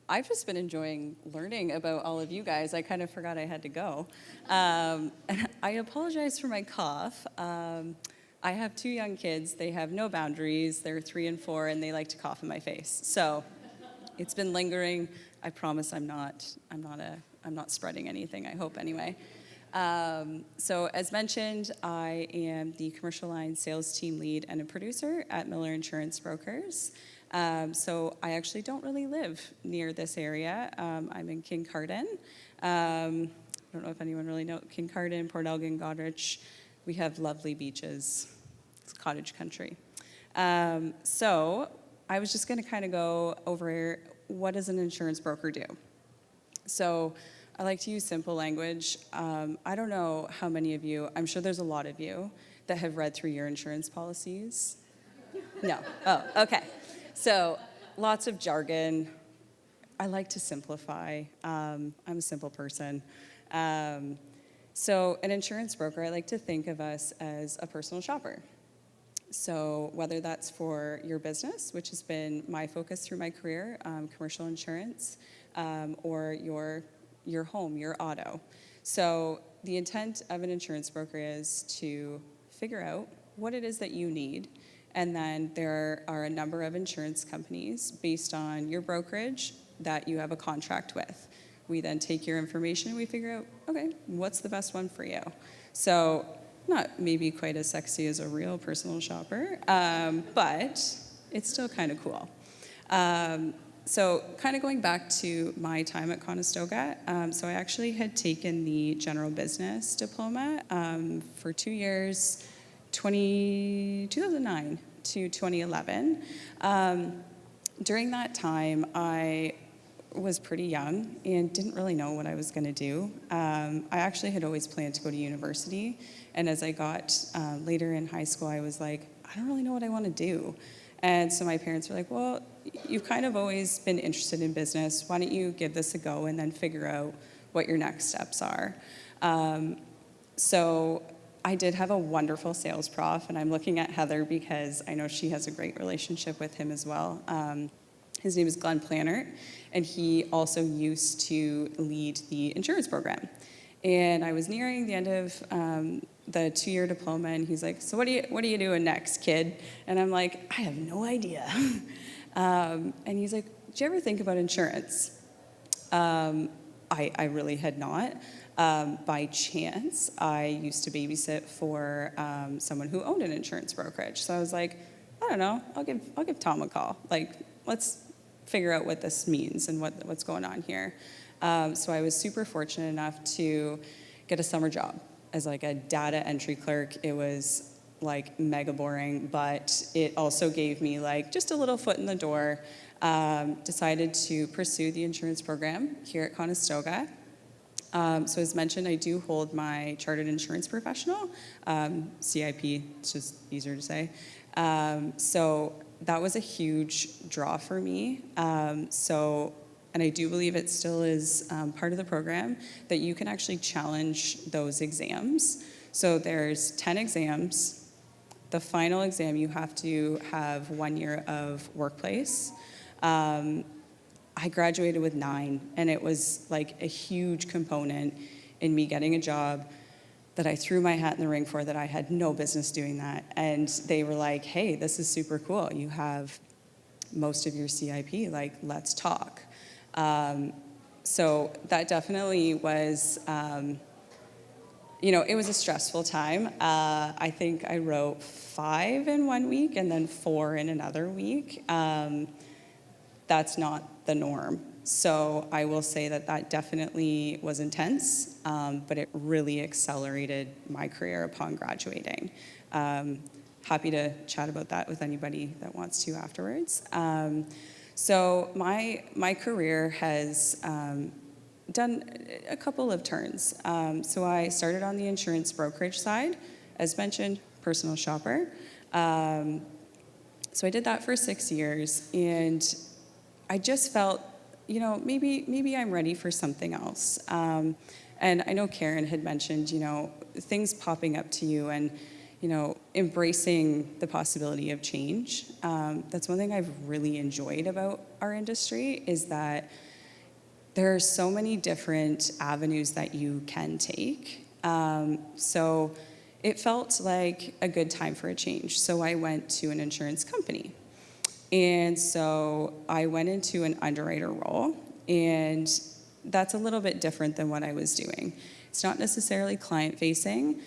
I've just been enjoying learning about all of you guys. I kind of forgot I had to go. And I apologize for my cough. I have 2 young kids. They have no boundaries. They're 3 and 4, and they like to cough in my face. So it's been lingering. I promise I'm not spreading anything, I hope anyway. So as mentioned, I am the commercial line sales team lead and a producer at Miller Insurance Brokers. So I actually don't really live near this area. I'm in Kincardine. I don't know if anyone really knows Kincardine, Port Elgin, Goderich. We have lovely beaches. It's cottage country. So I was just going to kind of go over what does an insurance broker do. So I like to use simple language. I don't know how many of you, I'm sure there's a lot of you, that have read through your insurance policies. No. Oh, okay. So lots of jargon. I like to simplify. I'm a simple person. So an insurance broker, I like to think of us as a personal shopper. So whether that's for your business, which has been my focus through my career, commercial insurance, or your home, your auto. So the intent of an insurance broker is to figure out what it is that you need. And then there are a number of insurance companies based on your brokerage that you have a contract with. We then take your information and we figure out, okay, what's the best one for you? So not maybe quite as sexy as a real personal shopper, but it's still kind of cool. So kind of going back to my time at Conestoga, so I actually had taken the general business diploma for 2 years, 2009 to 2011. During that time, I was pretty young and didn't really know what I was going to do. I actually had always planned to go to university, and as I got later in high school, I was like, I don't really know what I want to do. And so my parents were like, well, you've kind of always been interested in business. Why don't you give this a go and then figure out what your next steps are? So I did have a wonderful sales prof, and I'm looking at Heather because I know she has a great relationship with him as well. His name is Glenn Plannert, and he also used to lead the insurance program. And I was nearing the end of the 2-year diploma, and he's like, so what are you doing next, kid? And I'm like, I have no idea. And he's like, did you ever think about insurance? I really had not. By chance, I used to babysit for someone who owned an insurance brokerage. So I was like, I don't know, I'll give Tom a call. Like, let's figure out what this means and what's going on here. So I was super fortunate enough to get a summer job as like a data entry clerk. It was like mega boring, but it also gave me like just a little foot in the door. Decided to pursue the insurance program here at Conestoga. So as mentioned, I do hold my Chartered Insurance Professional, CIP, it's just easier to say. So that was a huge draw for me. So and I do believe it still is part of the program, that you can actually challenge those exams. So there's 10 exams. The final exam, you have to have 1 year of workplace. I graduated with 9, and it was like a huge component in me getting a job that I threw my hat in the ring for, that I had no business doing that. And they were like, hey, this is super cool. You have most of your CIP, like, let's talk. So that definitely was, it was a stressful time. I think I wrote 5 in 1 week and then 4 in another week. That's not the norm. So I will say that that definitely was intense, but it really accelerated my career upon graduating. Happy to chat about that with anybody that wants to afterwards. So my career has done a couple of turns. So I started on the insurance brokerage side, as mentioned, personal shopper. So I did that for 6 years, and I just felt, maybe I'm ready for something else. And I know Karen had mentioned, things popping up to you and, embracing the possibility of change. That's one thing I've really enjoyed about our industry, is that there are so many different avenues that you can take. So it felt like a good time for a change. So I went to an insurance company. And so I went into an underwriter role, and that's a little bit different than what I was doing. It's not necessarily client-facing.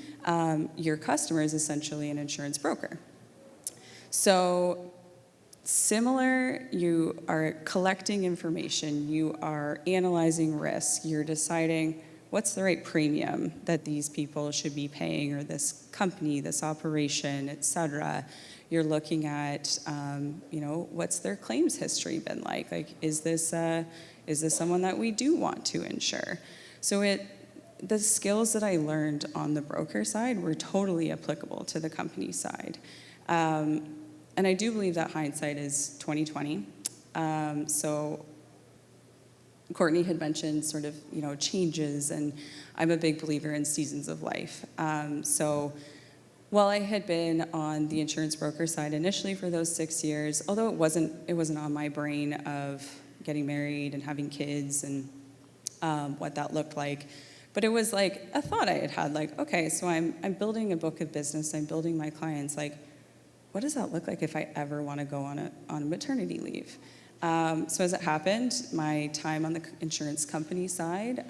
Your customer is essentially an insurance broker. So similar, you are collecting information, you are analyzing risk, you're deciding what's the right premium that these people should be paying, or this company, this operation, et cetera. You're looking at, what's their claims history been like? Like, is this someone that we do want to insure? So the skills that I learned on the broker side were totally applicable to the company side. And I do believe that hindsight is 20/20. So Courtney had mentioned sort of, changes, and I'm a big believer in seasons of life. So while I had been on the insurance broker side initially for those 6 years, although it wasn't on my brain of getting married and having kids and what that looked like, but it was like a thought I had, like, okay, so I'm building a book of business, I'm building my clients, like, what does that look like if I ever want to go on a maternity leave? So as it happened, my time on the insurance company side,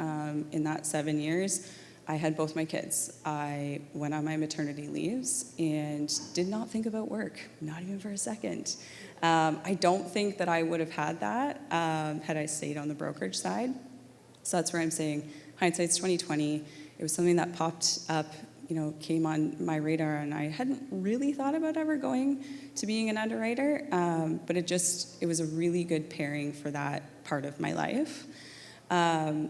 in that 7 years, I had both my kids. I went on my maternity leaves and did not think about work, not even for a second. I don't think that I would have had that had I stayed on the brokerage side. So that's where I'm saying hindsight's 20/20. It was something that popped up, came on my radar, and I hadn't really thought about ever going to being an underwriter, but it was a really good pairing for that part of my life. The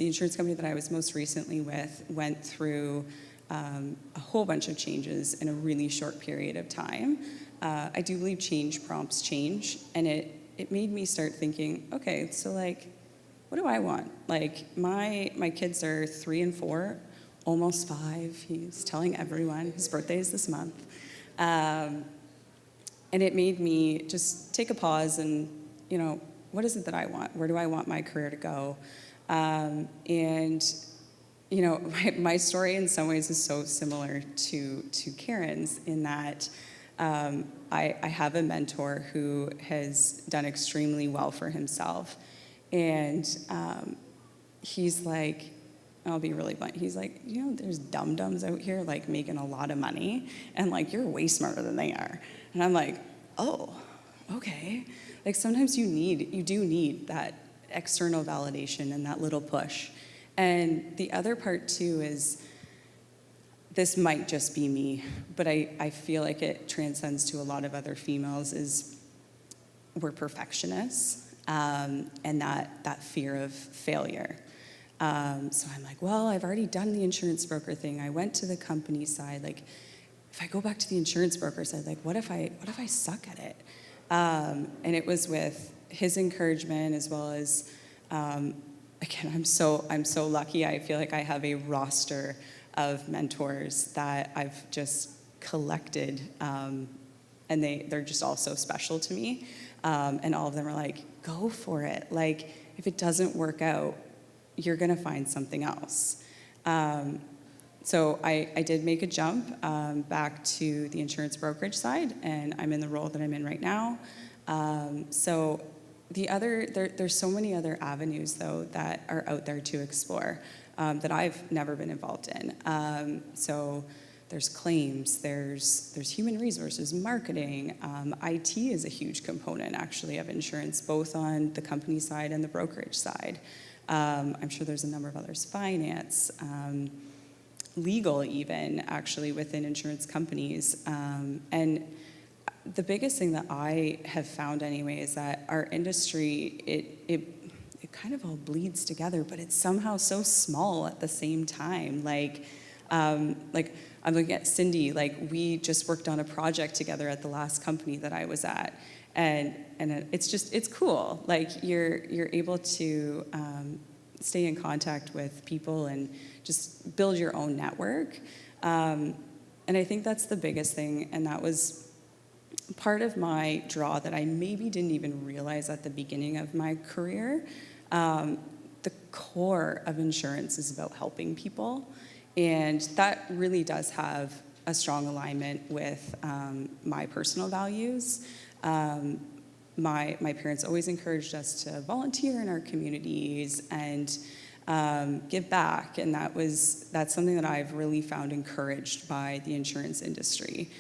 insurance company that I was most recently with went through a whole bunch of changes in a really short period of time. I do believe change prompts change, and it made me start thinking, okay, so like, what do I want? Like, my kids are 3 and 4, almost 5. He's telling everyone his birthday is this month. And it made me just take a pause and, what is it that I want? Where do I want my career to go? My story in some ways is so similar to Karen's, in that I have a mentor who has done extremely well for himself. And he's like, I'll be really blunt, he's like, there's dum-dums out here, like, making a lot of money, and, like, you're way smarter than they are. And I'm like, oh, okay. Like, sometimes you do need that external validation and that little push. And the other part, too, is, this might just be me, but I feel like it transcends to a lot of other females, is we're perfectionists, and that fear of failure. So I'm like, well, I've already done the insurance broker thing. I went to the company side. Like, if I go back to the insurance broker side, like, what if I suck at it? And it was with his encouragement, as well as, again, I'm so lucky. I feel like I have a roster of mentors that I've just collected, and they're just all so special to me. And all of them are like, go for it. Like, if it doesn't work out, you're gonna find something else. So I did make a jump back to the insurance brokerage side, and I'm in the role that I'm in right now. So there's so many other avenues, though, that are out there to explore that I've never been involved in. So there's claims, there's human resources, marketing. IT is a huge component, actually, of insurance, both on the company side and the brokerage side. I'm sure there's a number of others, finance, legal even, actually, within insurance companies. And the biggest thing that I have found anyway is that our industry, it kind of all bleeds together, but it's somehow so small at the same time. Like I'm looking at Cindy, like we just worked on a project together at the last company that I was at. And it's cool. Like you're able to stay in contact with people and just build your own network. And I think that's the biggest thing, and that was part of my draw that I maybe didn't even realize at the beginning of my career. The core of insurance is about helping people, and that really does have a strong alignment with my personal values. My parents always encouraged us to volunteer in our communities and give back, and that's something that I've really found encouraged by the insurance industry.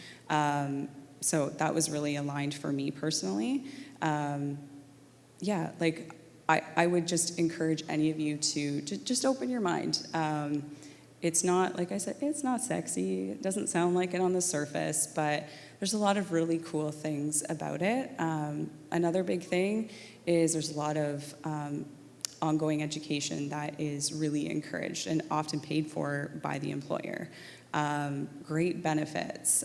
So that was really aligned for me personally. Yeah, like I would just encourage any of you to just open your mind. It's not, like I said, it's not sexy. It doesn't sound like it on the surface, but there's a lot of really cool things about it. Another big thing is there's a lot of ongoing education that is really encouraged and often paid for by the employer. Great benefits.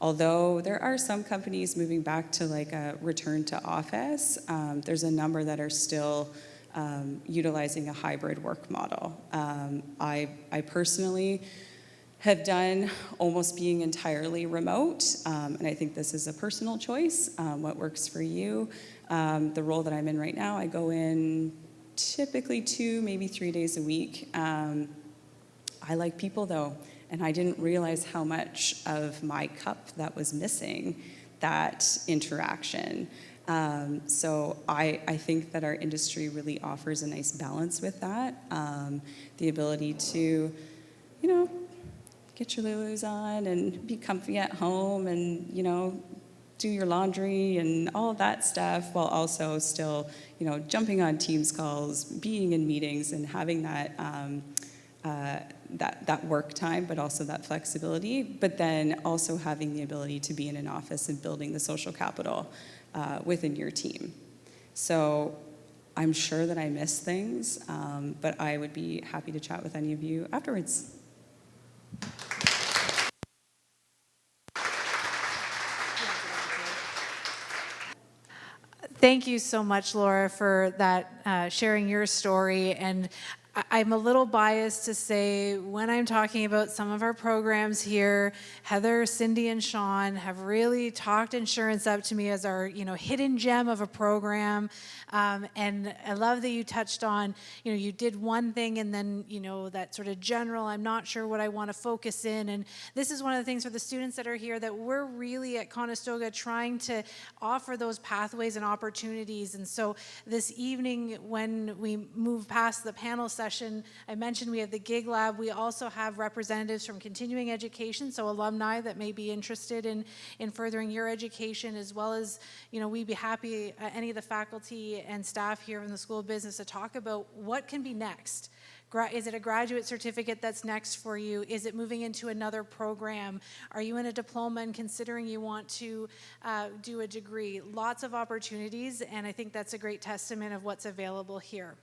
Although there are some companies moving back to like a return to office, there's a number that are still utilizing a hybrid work model. I personally have done almost being entirely remote, and I think this is a personal choice, what works for you. The role that I'm in right now, I go in typically 2, maybe 3 days a week. I like people though, and I didn't realize how much of my cup that was missing, that interaction. So I think that our industry really offers a nice balance with that. The ability to, get your Lulus on and be comfy at home and, do your laundry and all of that stuff, while also still, jumping on Teams calls, being in meetings, and having that that work time, but also that flexibility, but then also having the ability to be in an office and building the social capital within your team. So I'm sure that I miss things, but I would be happy to chat with any of you afterwards. Thank you so much, Laura, for that, sharing your story. And I'm a little biased to say, when I'm talking about some of our programs here, Heather, Cindy, and Sean have really talked insurance up to me as our, hidden gem of a program. And I love that you touched on, you did one thing and then, that sort of general, I'm not sure what I want to focus in. And this is one of the things for the students that are here, that we're really at Conestoga trying to offer those pathways and opportunities. And so this evening, when we move past the panel session, I mentioned we have the Gig Lab. We also have representatives from continuing education, so alumni that may be interested in furthering your education, as well as, we'd be happy, any of the faculty and staff here in the School of Business, to talk about what can be next. Is it a graduate certificate that's next for you? Is it moving into another program? Are you in a diploma and considering you want to do a degree? Lots of opportunities, and I think that's a great testament of what's available here.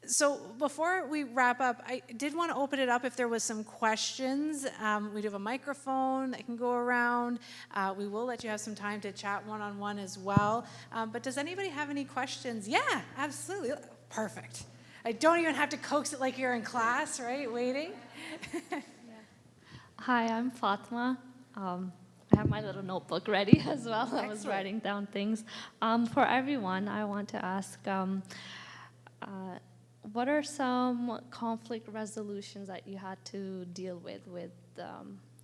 So before we wrap up, I did want to open it up if there was some questions. We do have a microphone that can go around. We will let you have some time to chat one-on-one as well. But does anybody have any questions? Yeah, absolutely. Perfect. I don't even have to coax it like you're in class, right? Waiting. Hi, I'm Fatma. I have my little notebook ready as well. I was Excellent. writing down things. For everyone, I want to ask, what are some conflict resolutions that you had to deal with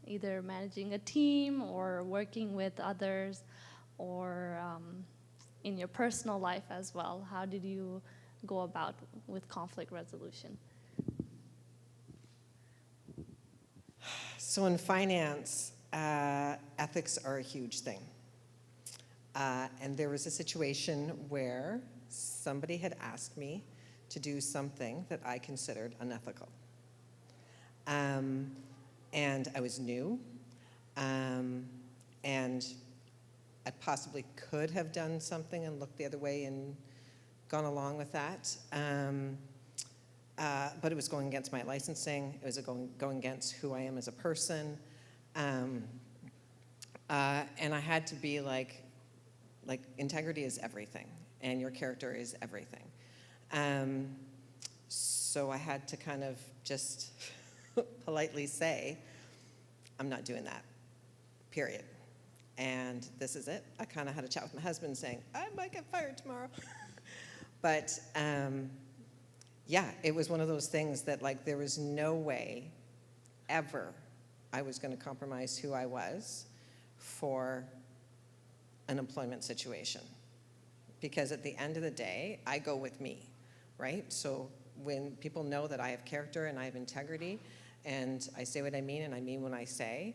either managing a team or working with others, or in your personal life as well? How did you go about with conflict resolution? So in finance, ethics are a huge thing. And there was a situation where somebody had asked me to do something that I considered unethical. And I was new, and I possibly could have done something and looked the other way and gone along with that. But it was going against my licensing. It was going against who I am as a person. And I had to be like integrity is everything, and your character is everything. So I had to kind of just politely say, I'm not doing that, period. And this is it. I kind of had a chat with my husband saying, I might get fired tomorrow. But yeah, it was one of those things that like there was no way ever I was going to compromise who I was for an employment situation. Because at the end of the day, I go with me, right? So when people know that I have character and I have integrity and I say what I mean and I mean what I say,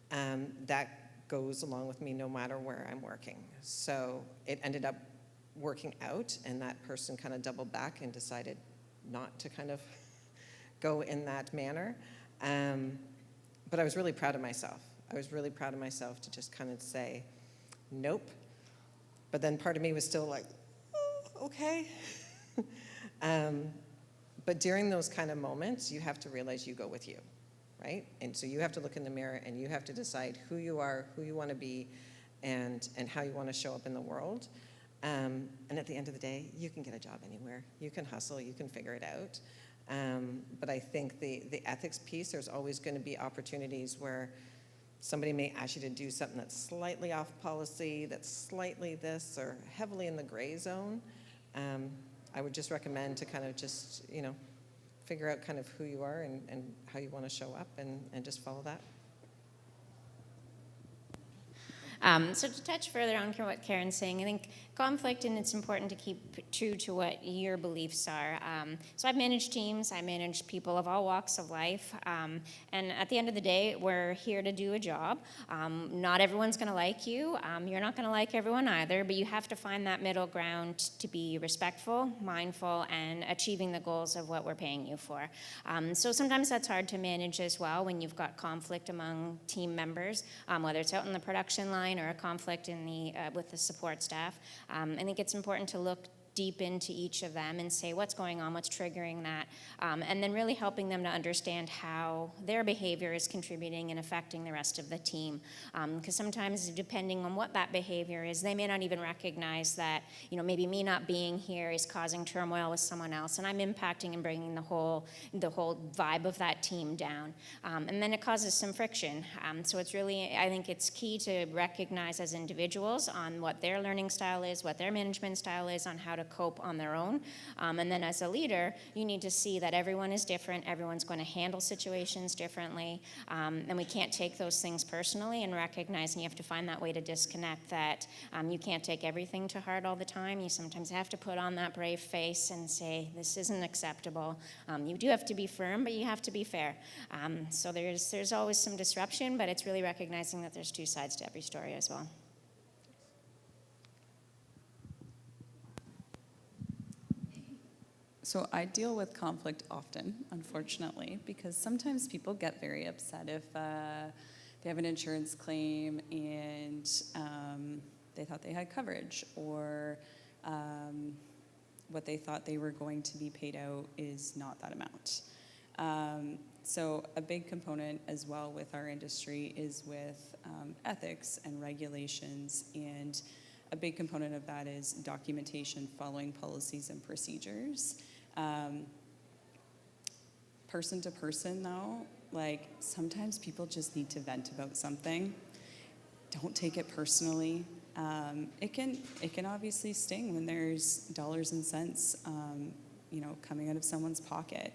that goes along with me no matter where I'm working. So it ended up working out, and that person kind of doubled back and decided not to kind of go in that manner. But I was really proud of myself. I was really proud of myself to just kind of say, nope. But then part of me was still like, oh, okay. But during those kind of moments, you have to realize you go with you, right? And so you have to look in the mirror and you have to decide who you are, who you want to be, and how you want to show up in the world. And at the end of the day, you can get a job anywhere. You can hustle, you can figure it out. But I think the ethics piece, there's always going to be opportunities where somebody may ask you to do something that's slightly off policy, that's slightly this, or heavily in the gray zone. I would just recommend to kind of just, figure out kind of who you are and how you want to show up and just follow that. So to touch further on what Karen's saying, I think conflict, and it's important to keep true to what your beliefs are. So I've managed teams, I manage people of all walks of life, and at the end of the day, we're here to do a job. Not everyone's going to like you. You're not going to like everyone either, but you have to find that middle ground to be respectful, mindful, and achieving the goals of what we're paying you for. So sometimes that's hard to manage as well when you've got conflict among team members, whether it's out in the production line or a conflict in with the support staff. I think it's important to look deep into each of them and say what's going on, what's triggering that, and then really helping them to understand how their behavior is contributing and affecting the rest of the team. Because sometimes, depending on what that behavior is, they may not even recognize that, maybe me not being here is causing turmoil with someone else, and I'm impacting and bringing the whole vibe of that team down. And then it causes some friction. So it's really, I think it's key to recognize as individuals on what their learning style is, what their management style is, on how to cope on their own. And then as a leader, you need to see that everyone is different, everyone's going to handle situations differently, and we can't take those things personally, and recognize, and you have to find that way to disconnect that you can't take everything to heart all the time. You sometimes have to put on that brave face and say, this isn't acceptable. You do have to be firm, but you have to be fair. So there's always some disruption, but it's really recognizing that there's two sides to every story as well. So I deal with conflict often, unfortunately, because sometimes people get very upset if they have an insurance claim and they thought they had coverage, or what they thought they were going to be paid out is not that amount. So a big component as well with our industry is with ethics and regulations, and a big component of that is documentation following policies and procedures. Person to person though, like sometimes people just need to vent about something. Don't take it personally. It can obviously sting when there's dollars and cents, coming out of someone's pocket.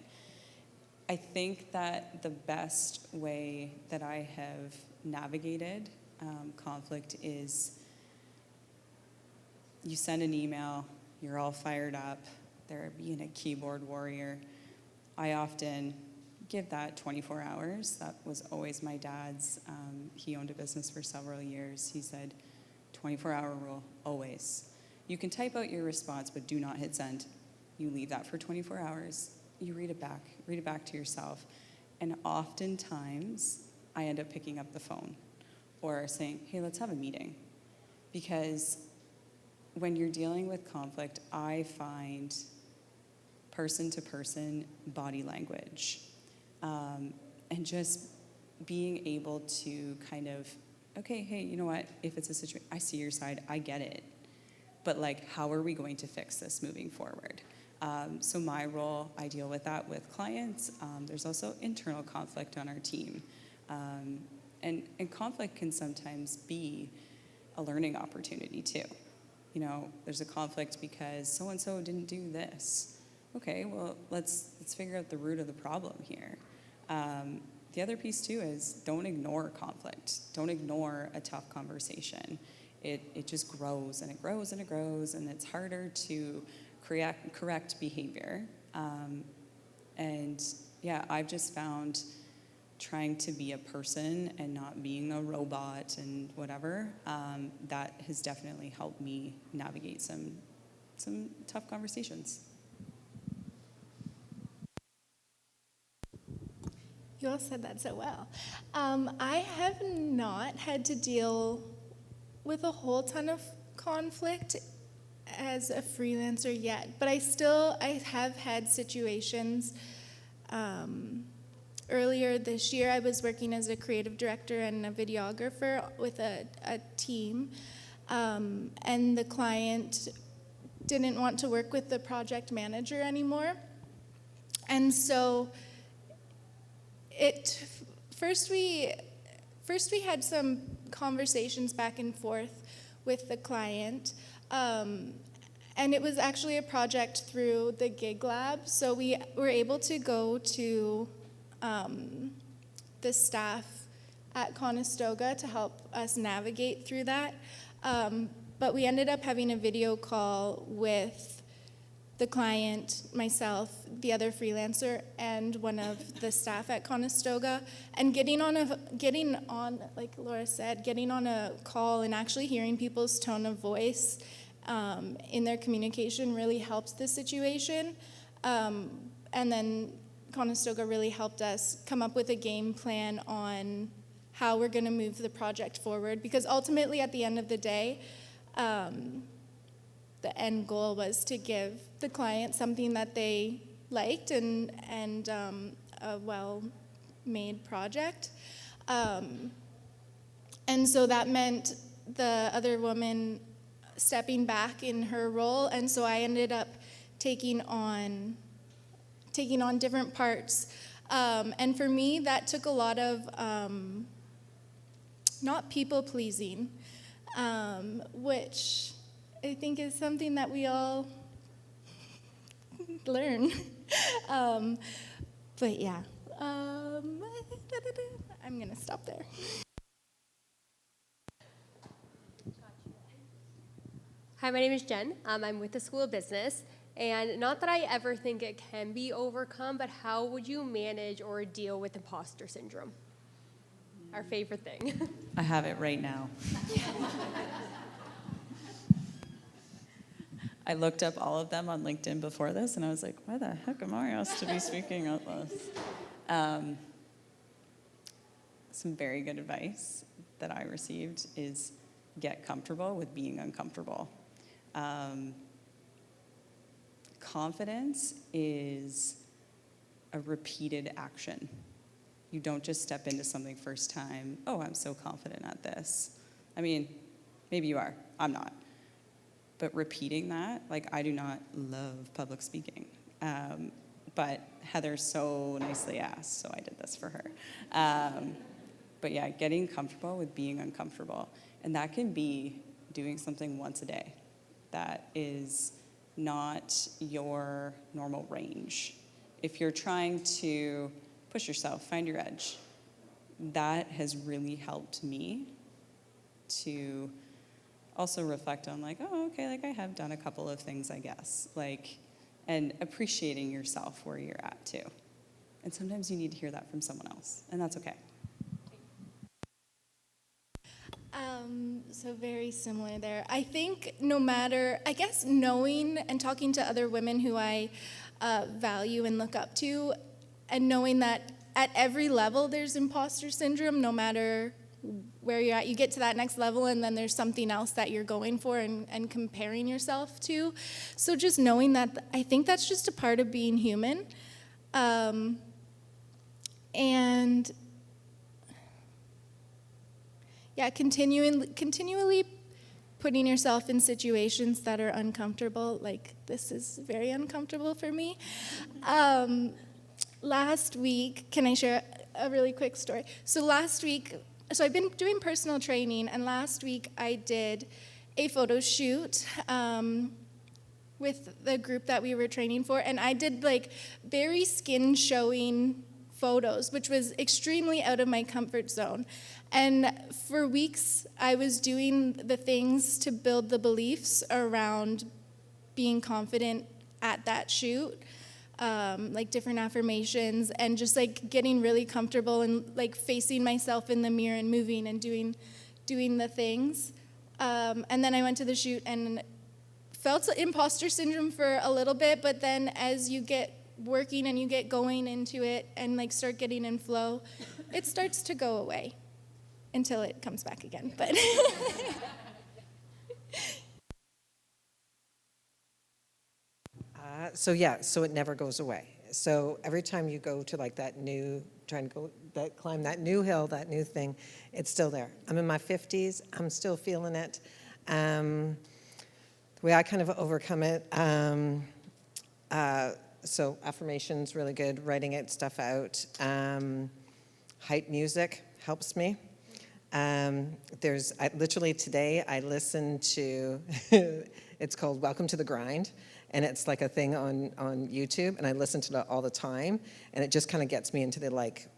I think that the best way that I have navigated conflict is you send an email, you're all fired up, they're being a keyboard warrior. I often give that 24 hours. That was always my dad's. He owned a business for several years. He said, 24-hour rule, always. You can type out your response, but do not hit send. You leave that for 24 hours. You read it back to yourself. And oftentimes, I end up picking up the phone or saying, hey, let's have a meeting. Because when you're dealing with conflict, I find person-to-person body language and just being able to kind of, okay, hey, you know what, if it's a situation, I see your side, I get it, but like, how are we going to fix this moving forward? So my role, I deal with that with clients. There's also internal conflict on our team. And conflict can sometimes be a learning opportunity too. There's a conflict because so-and-so didn't do this. Okay, well, let's figure out the root of the problem here. The other piece too is don't ignore conflict. Don't ignore a tough conversation. It just grows and it grows and it grows, and it's harder to correct behavior. And yeah, I've just found trying to be a person and not being a robot and whatever, that has definitely helped me navigate some tough conversations. You all said that so well. I have not had to deal with a whole ton of conflict as a freelancer yet, but I have had situations. Earlier this year, I was working as a creative director and a videographer with a team, and the client didn't want to work with the project manager anymore. And so first we had some conversations back and forth with the client, and it was actually a project through the Gig Lab, so we were able to go to the staff at Conestoga to help us navigate through that, but we ended up having a video call with the client, myself, the other freelancer, and one of the staff at Conestoga, and getting on, like Laura said, getting on a call and actually hearing people's tone of voice in their communication really helped the situation. And then Conestoga really helped us come up with a game plan on how we're going to move the project forward, because ultimately at the end of the day, the end goal was to give the client something that they liked and a well-made project. And so that meant the other woman stepping back in her role, and so I ended up taking on different parts. And for me, that took a lot of not people-pleasing, which I think is something that we all learn. But yeah, I'm gonna stop there. Hi, my name is Jen. I'm with the School of Business. And not that I ever think it can be overcome, but how would you manage or deal with imposter syndrome? Our favorite thing. I have it right now. I looked up all of them on LinkedIn before this, and I was like, why the heck am I asked to be speaking at this? Some very good advice that I received is get comfortable with being uncomfortable. confidence is a repeated action. You don't just step into something first time, oh, I'm so confident at this. I mean, maybe you are, I'm not. But repeating that, like, I do not love public speaking. But Heather so nicely asked, so I did this for her. But yeah, getting comfortable with being uncomfortable. And that can be doing something once a day that is not your normal range. If you're trying to push yourself, find your edge, that has really helped me to also reflect on like, oh, okay, like I have done a couple of things, I guess, like, and appreciating yourself where you're at too. And sometimes you need to hear that from someone else, and that's okay. So very similar there. I think no matter, I guess knowing and talking to other women who I value and look up to, and knowing that at every level there's imposter syndrome, no matter where you're at, you get to that next level and then there's something else that you're going for and comparing yourself to. So just knowing that, I think that's just a part of being human. And yeah, continually putting yourself in situations that are uncomfortable. Like, this is very uncomfortable for me. Last week, can I share a really quick story? So last week, so I've been doing personal training, and last week I did a photo shoot with the group that we were training for, and I did like very skin showing photos, which was extremely out of my comfort zone. And for weeks, I was doing the things to build the beliefs around being confident at that shoot, like different affirmations, and just like getting really comfortable and like facing myself in the mirror and moving and doing the things. And then I went to the shoot and felt imposter syndrome for a little bit, but then as you get working and you get going into it and like start getting in flow, it starts to go away until it comes back again. But so it never goes away. So every time you go to like that new, climb that new hill, that new thing, it's still there. I'm in my 50s, I'm still feeling it. The way I kind of overcome it, so affirmations, really good, writing stuff out. Hype music helps me. Literally today I listened to, it's called Welcome to the Grind, and it's like a thing on YouTube, and I listen to it all the time, and it just kind of gets me into the like,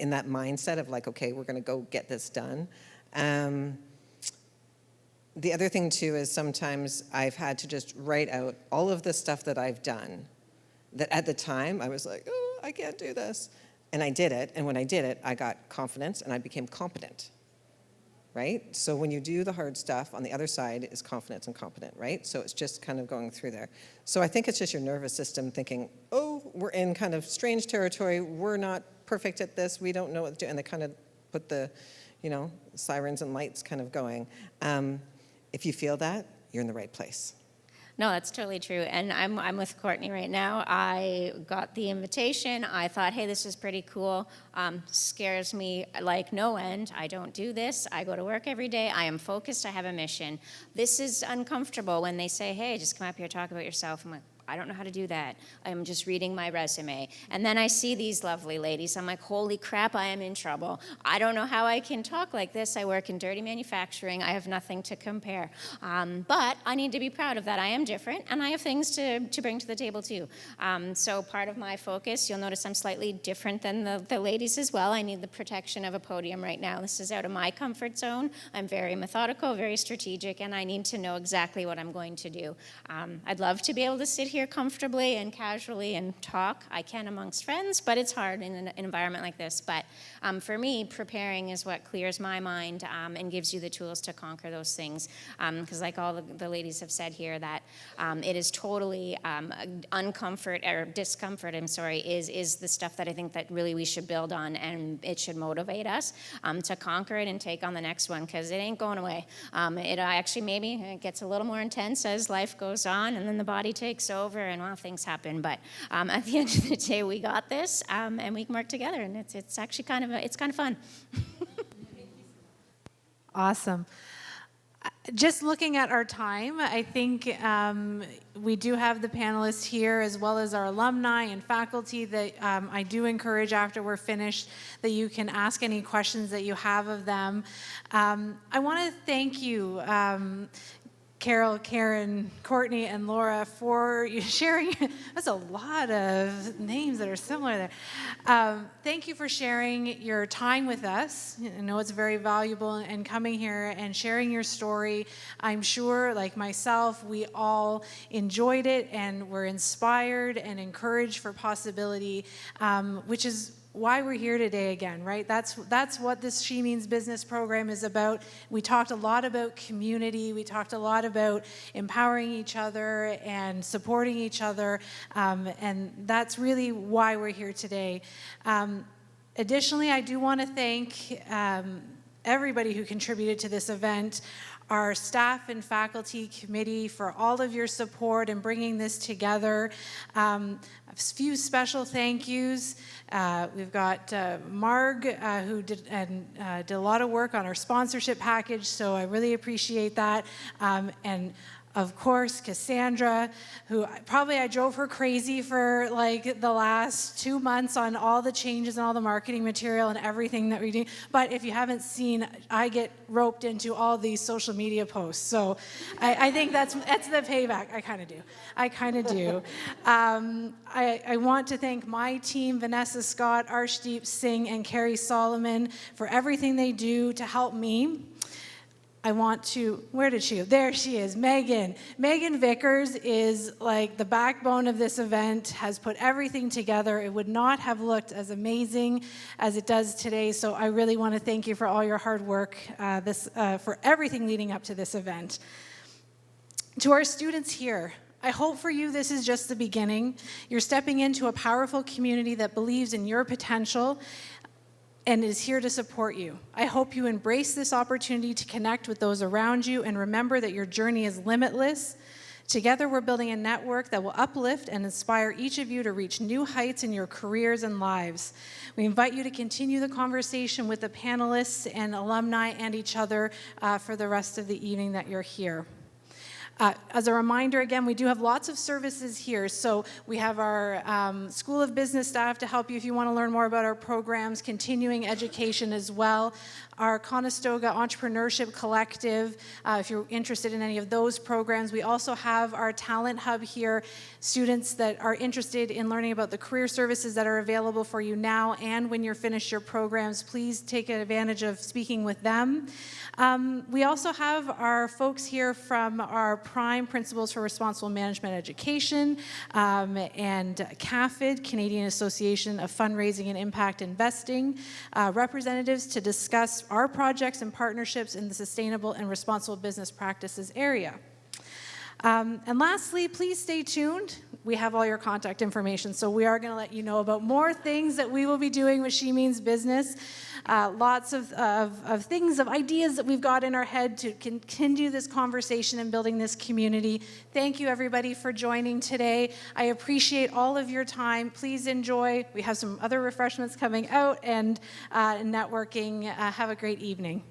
in that mindset of like, okay, we're gonna go get this done. The other thing too is sometimes I've had to just write out all of the stuff that I've done, that at the time I was like, oh, I can't do this. And I did it, and when I did it, I got confidence and I became competent, right? So when you do the hard stuff, on the other side is confidence and competent, right? So it's just kind of going through there. So I think it's just your nervous system thinking, oh, we're in kind of strange territory, we're not perfect at this, we don't know what to do, and they kind of put the, sirens and lights kind of going. If you feel that, you're in the right place. No, that's totally true. And I'm with Courtney right now. I got the invitation. I thought, hey, this is pretty cool. Scares me like no end. I don't do this. I go to work every day. I am focused. I have a mission. This is uncomfortable when they say, hey, just come up here, talk about yourself. I'm like, I don't know how to do that. I'm just reading my resume. And then I see these lovely ladies. I'm like, holy crap, I am in trouble. I don't know how I can talk like this. I work in dirty manufacturing. I have nothing to compare. But I need to be proud of that. I am different, and I have things to bring to the table too. So part of my focus, you'll notice I'm slightly different than the ladies as well. I need the protection of a podium right now. This is out of my comfort zone. I'm very methodical, very strategic, and I need to know exactly what I'm going to do. I'd love to be able to sit here comfortably and casually and talk. I can amongst friends, but it's hard in an environment like this. But for me, preparing is what clears my mind and gives you the tools to conquer those things. Because like all the ladies have said here, that it is totally discomfort, is the stuff that I think that really we should build on, and it should motivate us to conquer it and take on the next one, because it ain't going away. It actually maybe it gets a little more intense as life goes on, and then the body takes over. over and, well, things happen. But at the end of the day, we got this, and we can work together. And it's actually kind of fun. Awesome. Just looking at our time, I think we do have the panelists here as well as our alumni and faculty that I do encourage after we're finished that you can ask any questions that you have of them. I want to thank you, Carol, Karen, Courtney, and Laura for sharing. That's a lot of names that are similar there. Thank you for sharing your time with us. I know it's very valuable, and coming here and sharing your story. I'm sure, like myself, we all enjoyed it and were inspired and encouraged for possibility, which is why we're here today again, right? That's what this She Means Business program is about. We talked a lot about community. We talked a lot about empowering each other and supporting each other, and that's really why we're here today. Additionally, I do want to thank everybody who contributed to this event, our staff and faculty committee for all of your support in bringing this together. A few special thank yous. We've got Marg, who did a lot of work on our sponsorship package, so I really appreciate that. And of course, Cassandra, who I drove her crazy for like the last 2 months on all the changes and all the marketing material and everything that we do. But if you haven't seen, I get roped into all these social media posts. So I think that's the payback. I kind of do. I want to thank my team, Vanessa Scott, Arshdeep Singh, and Carrie Solomon, for everything they do to help me. I want to, where did she go? There she is, Megan. Megan Vickers is like the backbone of this event, has put everything together. It would not have looked as amazing as it does today, so I really want to thank you for all your hard work, for everything leading up to this event. To our students here, I hope for you this is just the beginning. You're stepping into a powerful community that believes in your potential and is here to support you. I hope you embrace this opportunity to connect with those around you and remember that your journey is limitless. Together, we're building a network that will uplift and inspire each of you to reach new heights in your careers and lives. We invite you to continue the conversation with the panelists and alumni and each other for the rest of the evening that you're here. As a reminder, again, we do have lots of services here. So we have our School of Business staff to help you if you want to learn more about our programs, continuing education as well. Our Conestoga Entrepreneurship Collective, if you're interested in any of those programs. We also have our Talent Hub here, students that are interested in learning about the career services that are available for you now and when you're finished your programs. Please take advantage of speaking with them. We also have our folks here from our Prime Principles for Responsible Management Education and CAFID, Canadian Association of Fundraising and Impact Investing, representatives to discuss our projects and partnerships in the sustainable and responsible business practices area. And lastly, please stay tuned. We have all your contact information, so we are going to let you know about more things that we will be doing with She Means Business. Lots of things, of ideas that we've got in our head to continue this conversation and building this community. Thank you, everybody, for joining today. I appreciate all of your time. Please enjoy. We have some other refreshments coming out and networking. Have a great evening.